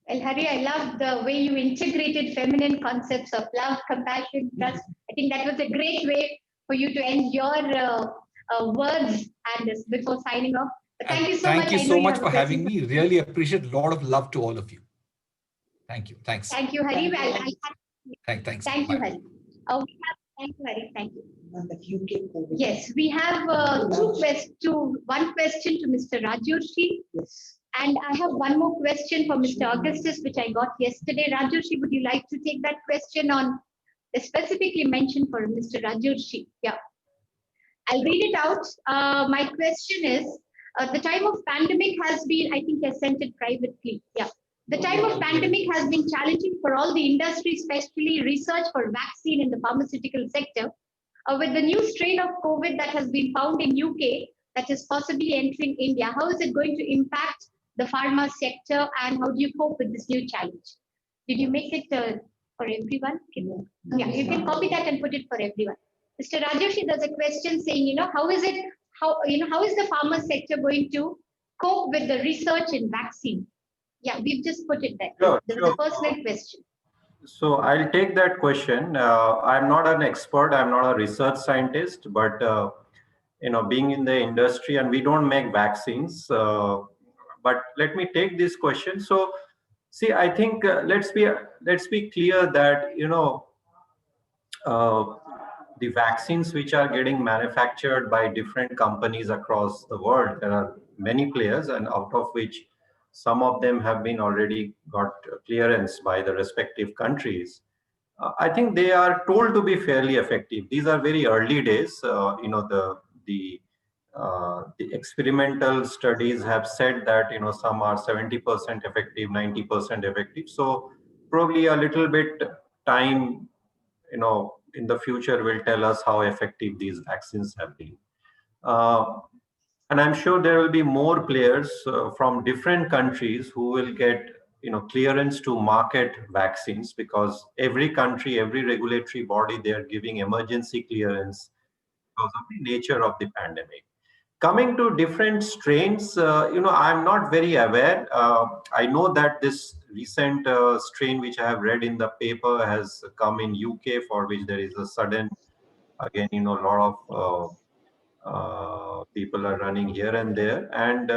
[SPEAKER 12] Well, Hari, I love the way you integrated feminine concepts of love, compassion, trust. I think that was a great way for you to end your words and this before signing off. But thank you so much.
[SPEAKER 2] Thank you
[SPEAKER 12] I know
[SPEAKER 2] so
[SPEAKER 12] you
[SPEAKER 2] much
[SPEAKER 12] have a
[SPEAKER 2] for having
[SPEAKER 12] question.
[SPEAKER 2] me. Really appreciate. A lot of love to all of you. Thank you. Thanks.
[SPEAKER 12] Thank you, Hari.
[SPEAKER 2] Thanks.
[SPEAKER 12] Thank you,
[SPEAKER 2] Bye.
[SPEAKER 12] Hari. Thank you, Hari. Thank you.
[SPEAKER 6] And the UK COVID.
[SPEAKER 12] Yes, we have one question to Mr. Rajyoshi.
[SPEAKER 6] Yes.
[SPEAKER 12] And I have one more question for Mr. Augustus, which I got yesterday. Rajyoshi, would you like to take that question on, specifically mentioned for Mr. Rajyoshi? Yeah. I'll read it out. My question is, the time of pandemic has been, I think I sent it privately. Yeah. The time of pandemic has been challenging for all the industry, especially research for vaccine in the pharmaceutical sector. With the new strain of COVID that has been found in UK, that is possibly entering India, how is it going to impact the pharma sector, and how do you cope with this new challenge? Did you make it for everyone? Yeah, you can copy that and put it for everyone. Mr. Rajoshi, there's a question saying, how is the pharma sector going to cope with the research in vaccine? Yeah, we've just put it there.
[SPEAKER 5] Sure,
[SPEAKER 12] This
[SPEAKER 5] sure.
[SPEAKER 12] is a personal question.
[SPEAKER 5] So I'll take that question. I'm not an expert. I'm not a research scientist, but being in the industry, and we don't make vaccines. But let me take this question. So, see, I think let's be clear that the vaccines which are getting manufactured by different companies across the world, there are many players, and out of which some of them have been already got clearance by the respective countries. I think they are told to be fairly effective. These are very early days. The experimental studies have said that some are 70% effective, 90% effective. So probably a little bit time in the future will tell us how effective these vaccines have been. And I'm sure there will be more players from different countries who will get clearance to market vaccines, because every country, every regulatory body, they are giving emergency clearance because of the nature of the pandemic. Coming to different strains, I'm not very aware. I know that this recent strain which I have read in the paper has come in UK, for which there is a sudden, again, a lot of people are running here and there. And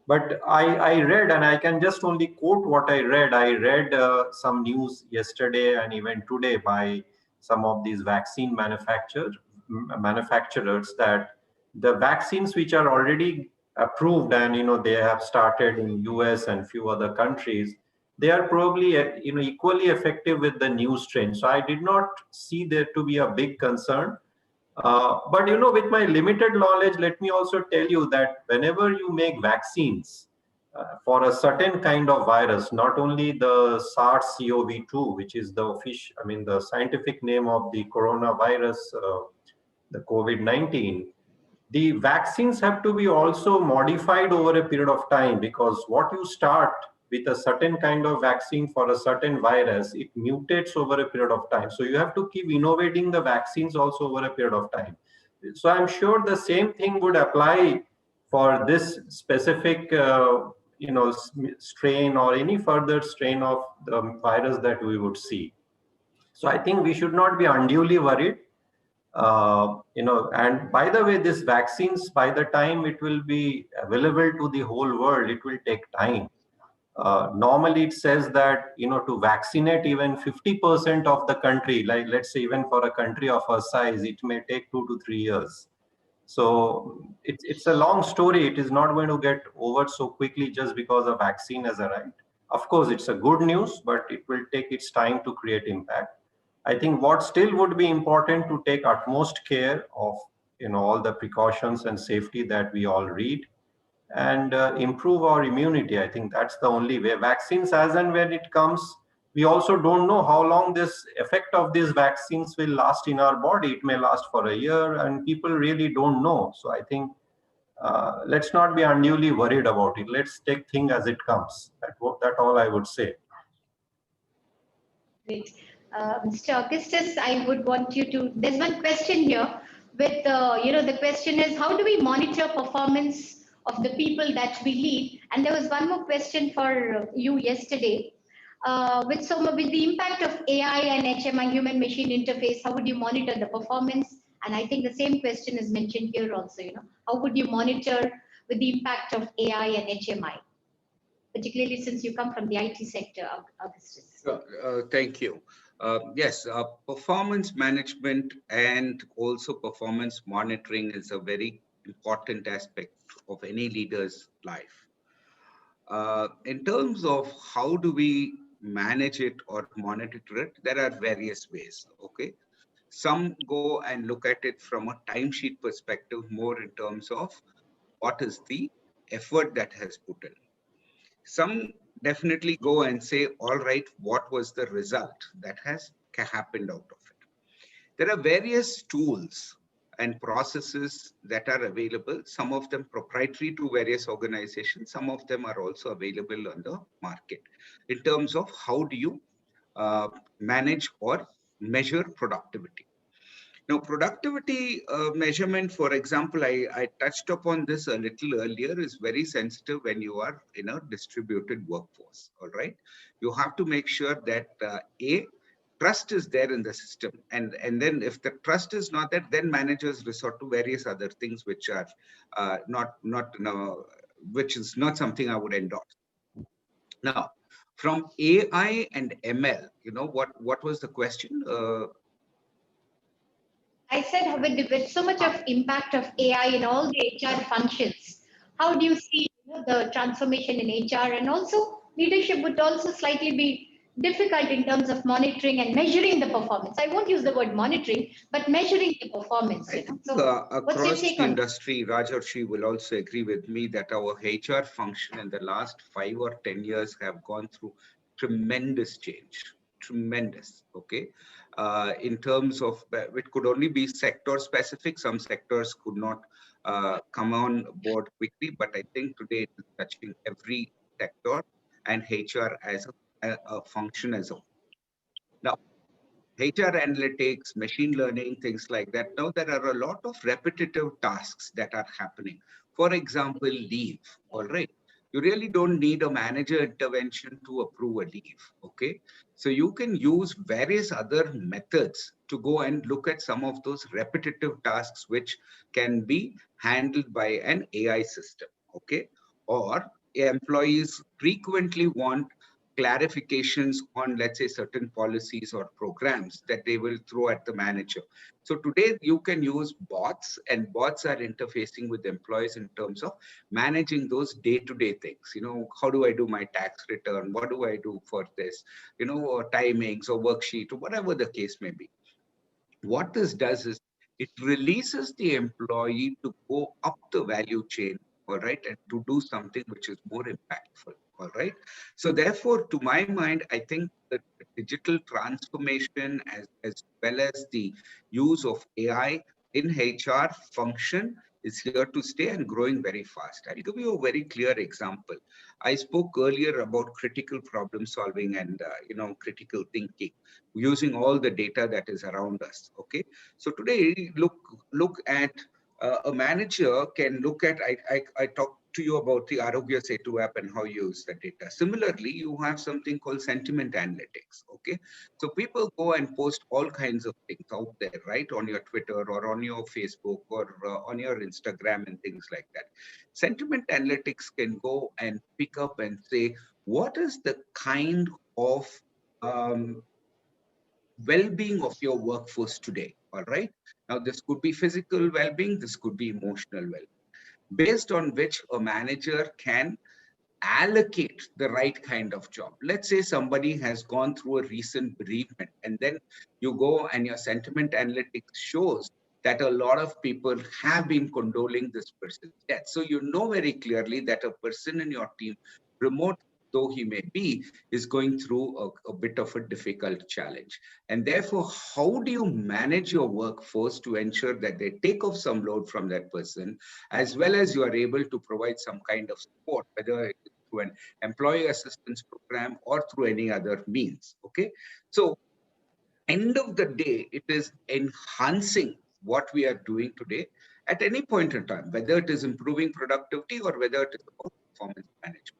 [SPEAKER 5] but I read, and I can just only quote what I read. I read some news yesterday and even today by some of these vaccine manufacturers that the vaccines which are already approved and they have started in US and few other countries, they are probably equally effective with the new strain. So I did not see there to be a big concern. But with my limited knowledge, let me also tell you that whenever you make vaccines for a certain kind of virus, not only the SARS-CoV-2, which is the official, the scientific name of the coronavirus, the COVID-19, the vaccines have to be also modified over a period of time, because what you start with a certain kind of vaccine for a certain virus, it mutates over a period of time. So you have to keep innovating the vaccines also over a period of time. So I'm sure the same thing would apply for this specific strain or any further strain of the virus that we would see. So I think we should not be unduly worried. And by the way, this vaccines, by the time it will be available to the whole world, it will take time. Normally it says that, to vaccinate even 50% of the country, like let's say even for a country of our size, it may take 2 to 3 years. So it's a long story. It is not going to get over so quickly just because a vaccine has arrived. Of course, it's a good news, but it will take its time to create impact. I think what still would be important to take utmost care of, all the precautions and safety that we all read, and improve our immunity. I think that's the only way. Vaccines, as and when it comes, we also don't know how long this effect of these vaccines will last in our body. It may last for a year, and people really don't know. So I think let's not be unduly worried about it. Let's take things as it comes. That's all I would say.
[SPEAKER 12] Great. Mr. Augustus, I would want you to, there's one question here with, the question is, how do we monitor performance of the people that we lead? And there was one more question for you yesterday. With the impact of AI and HMI, human machine interface, how would you monitor the performance? And I think the same question is mentioned here also, how would you monitor with the impact of AI and HMI? Particularly since you come from the IT sector, Augustus.
[SPEAKER 4] Thank you. Yes, performance management and also performance monitoring is a very important aspect of any leader's life. In terms of how do we manage it or monitor it, there are various ways, okay? Some go and look at it from a timesheet perspective, more in terms of what is the effort that has put in. Some definitely go and say, all right, what was the result that has happened out of it? There are various tools and processes that are available, some of them proprietary to various organizations, some of them are also available on the market, in terms of how do you manage or measure productivity. Now, productivity measurement, for example, I touched upon this a little earlier, is very sensitive when you are in a distributed workforce, all right? You have to make sure that trust is there in the system. And then if the trust is not there, then managers resort to various other things which are which is not something I would endorse. Now, from AI and ML, what was the question?
[SPEAKER 12] I said with so much of impact of AI in all the HR functions, how do you see the transformation in HR, and also leadership would also slightly be difficult in terms of monitoring and measuring the performance. I won't use the word monitoring, but measuring the performance.
[SPEAKER 4] Across the industry, Rajarshi will also agree with me that our HR function in the last 5 or 10 years have gone through tremendous change. Tremendous, okay? In terms of, it could only be sector specific. Some sectors could not come on board quickly, but I think today it is touching every sector and HR as a function as a whole. Now, HR analytics, machine learning, things like that. Now there are a lot of repetitive tasks that are happening. For example, leave, all right? You really don't need a manager intervention to approve a leave, okay? So you can use various other methods to go and look at some of those repetitive tasks which can be handled by an AI system, okay? Or employees frequently want clarifications on, let's say, certain policies or programs that they will throw at the manager. So today you can use bots, and bots are interfacing with employees in terms of managing those day-to-day things. How do I do my tax return? What do I do for this? Or timings or worksheet or whatever the case may be. What this does is it releases the employee to go up the value chain, all right, and to do something which is more impactful, all right. So therefore, to my mind, I think that the digital transformation as well as the use of AI in HR function is here to stay and growing very fast. I'll give you a very clear example. I spoke earlier about critical problem solving and critical thinking, using all the data that is around us. Okay, so today look at a manager can look at. I talked to you about the Arogya Setu app and how you use the data. Similarly, you have something called sentiment analytics. Okay, so people go and post all kinds of things out there, right, on your Twitter or on your Facebook or on your Instagram and things like that. Sentiment analytics can go and pick up and say, what is the kind of well-being of your workforce today, all right? Now, this could be physical well-being, this could be emotional well-being, based on which a manager can allocate the right kind of job. Let's say somebody has gone through a recent bereavement, and then you go and your sentiment analytics shows that a lot of people have been condoling this person's death. So you know very clearly that a person in your team, remote though he may be, is going through a bit of a difficult challenge. And therefore, how do you manage your workforce to ensure that they take off some load from that person, as well as you are able to provide some kind of support, whether it is through an employee assistance program or through any other means, okay? So end of the day, it is enhancing what we are doing today at any point in time, whether it is improving productivity or whether it is about performance management.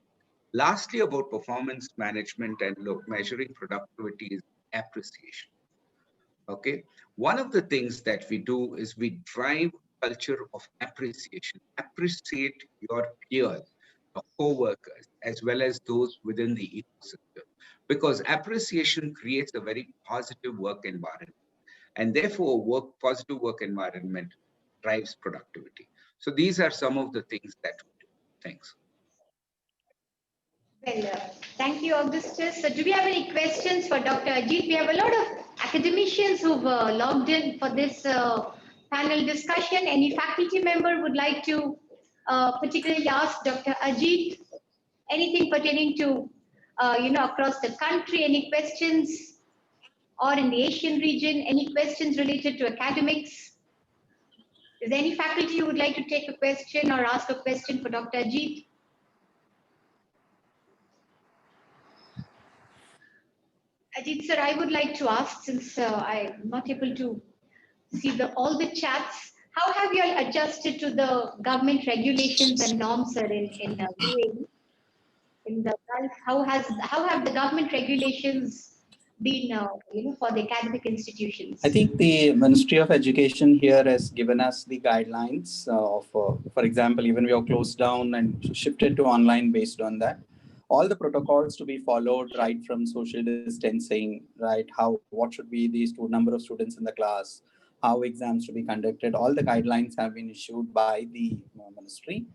[SPEAKER 4] Lastly, about performance management and measuring productivity is appreciation. Okay, one of the things that we do is we drive culture of appreciation. Appreciate your peers, your co-workers, as well as those within the ecosystem, because appreciation creates a very positive work environment, and therefore positive work environment drives productivity. So these are some of the things that we do. Thanks.
[SPEAKER 12] Well, thank you, Augustus. So do we have any questions for Dr. Ajit? We have a lot of academicians who've logged in for this panel discussion. Any faculty member would like to particularly ask Dr. Ajit anything pertaining to, across the country, any questions, or in the Asian region, any questions related to academics? Is there any faculty who would like to take a question or ask a question for Dr. Ajit? Ajit sir, I would like to ask, since I'm not able to see all the chats, how have you all adjusted to the government regulations and norms, sir, in UAE, in the Gulf? How have the government regulations been, for the academic institutions?
[SPEAKER 11] I think the Ministry of Education here has given us the guidelines for example, even we are closed down and shifted to online based on that. All the protocols to be followed, right from social distancing, right, what should be the number of students in the class, how exams should be conducted. All the guidelines have been issued by the ministry.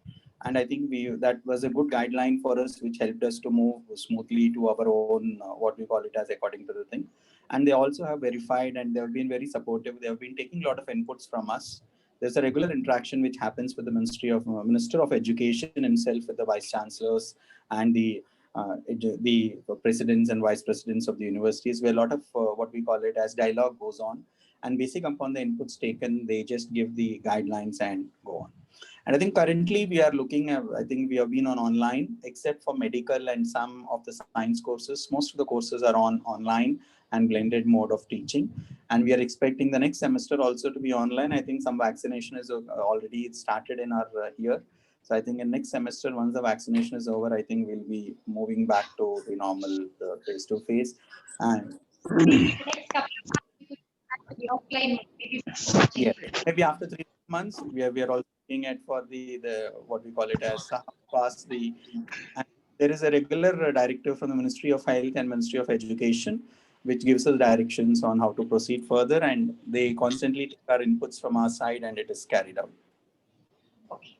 [SPEAKER 11] And I think that was a good guideline for us, which helped us to move smoothly to our own, what we call it as according to the thing. And they also have verified, and they have been very supportive. They have been taking a lot of inputs from us. There's a regular interaction which happens with the Minister of Education himself, with the vice chancellors and the presidents and vice presidents of the universities, where a lot of what we call it as dialogue goes on. And based upon the inputs taken, they just give the guidelines and go on. And I think currently we are looking at, I think we have been on online, except for medical and some of the science courses. Most of the courses are on online and blended mode of teaching. And we are expecting the next semester also to be online. I think some vaccination is already started in our year. So I think in next semester, once the vaccination is over, I think we'll be moving back to the normal face-to-face. And
[SPEAKER 12] next couple of the offline,
[SPEAKER 11] yeah, maybe after 3 months, we are also looking at for the what we call it as pass the there is a regular directive from the Ministry of Health and Ministry of Education, which gives us directions on how to proceed further, and they constantly take our inputs from our side and it is carried out.
[SPEAKER 12] Okay.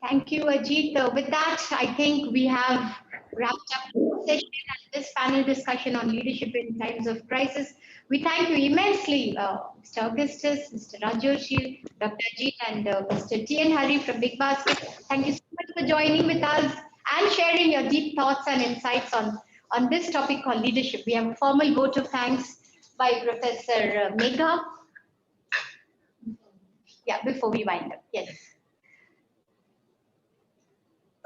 [SPEAKER 12] Thank you, Ajit. With that, I think we have wrapped up the session and this panel discussion on leadership in times of crisis. We thank you immensely, Mr. Augustus, Mr. Rajoshi, Dr. Ajit, and Mr. T.N. Hari from Big Basket. Thank you so much for joining with us and sharing your deep thoughts and insights on this topic called leadership. We have a formal vote of thanks by Professor Megha. Yeah, before we wind up, yes.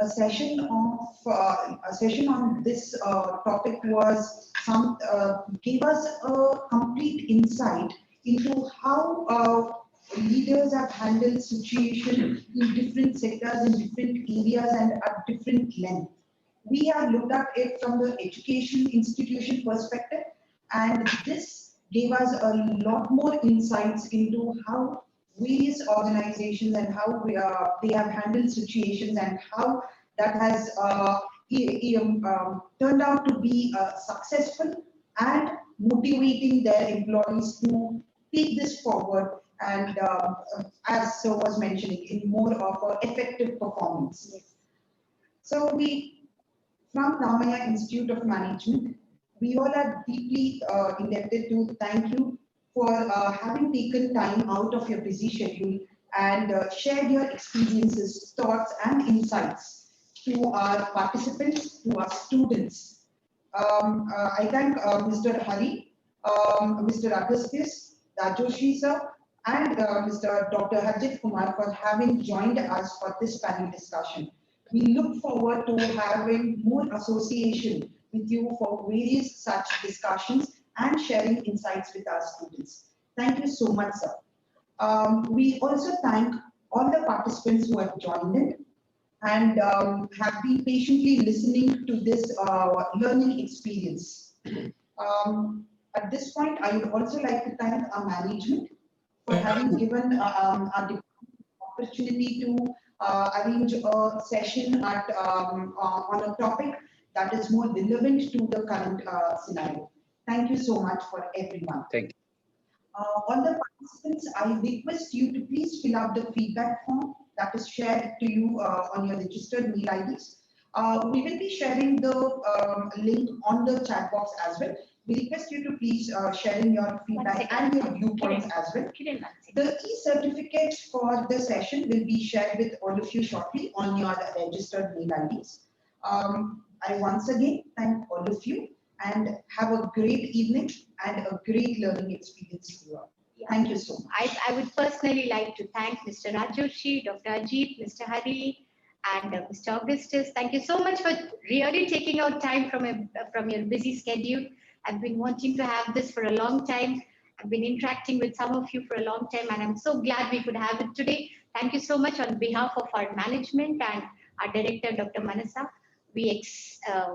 [SPEAKER 6] A session on this topic gave us a complete insight into how leaders have handled situation in different sectors, in different areas, and at different length. We have looked at it from the education institution perspective, and this gave us a lot more insights into how various organizations and how they have handled situations and how that has turned out to be successful and motivating their employees to take this forward and as Sir was mentioning, in more of an effective performance. So from Ramaya Institute of Management, we all are deeply indebted to thank you for having taken time out of your busy schedule and shared your experiences, thoughts, and insights to our participants, to our students. I thank Mr. Hari, Mr. Augustus, Rajoshi sir, and Mr. Dr. Ajit Kumar for having joined us for this panel discussion. We look forward to having more association with you for various such discussions and sharing insights with our students. Thank you so much, sir. We also thank all the participants who have joined in and have been patiently listening to this learning experience. At this point, I would also like to thank our management for having given our opportunity to arrange a session on a topic that is more relevant to the current scenario. Thank you so much for everyone.
[SPEAKER 4] Thank you.
[SPEAKER 6] All the participants, I request you to please fill out the feedback form that is shared to you on your registered mail IDs. We will be sharing the link on the chat box as well. We request you to please share in your feedback and your viewpoints as well. The e-certificate for the session will be shared with all of you shortly on your registered mail IDs. I once again thank all of you and have a great evening and a great learning experience for you all. Thank you so much.
[SPEAKER 12] I would personally like to thank Mr. Rajoshi, Dr. Ajit, Mr. Hari, and Mr. Augustus. Thank you so much for really taking out time from your busy schedule. I've been wanting to have this for a long time. I've been interacting with some of you for a long time, and I'm so glad we could have it today. Thank you so much on behalf of our management and our director, Dr. Manasa. We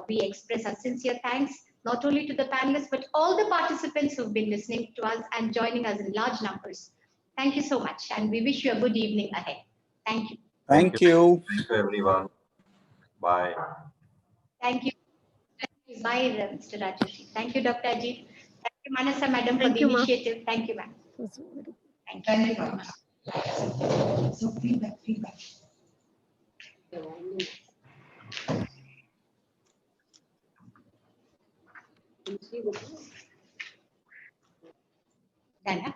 [SPEAKER 12] express our sincere thanks, not only to the panelists, but all the participants who've been listening to us and joining us in large numbers. Thank you so much, and we wish you a good evening ahead. Thank you.
[SPEAKER 11] Thank you.
[SPEAKER 5] Thank you, everyone. Bye.
[SPEAKER 12] Thank you. Bye, Mr. Rajoshi. Thank you, Dr. Ajit. Thank you, Manasa Madam, for
[SPEAKER 13] Thank
[SPEAKER 12] the
[SPEAKER 13] you, ma'am.
[SPEAKER 12] initiative. Thank you, ma'am. Thank you.
[SPEAKER 6] Thank you very much. So feedback.
[SPEAKER 12] Done, huh?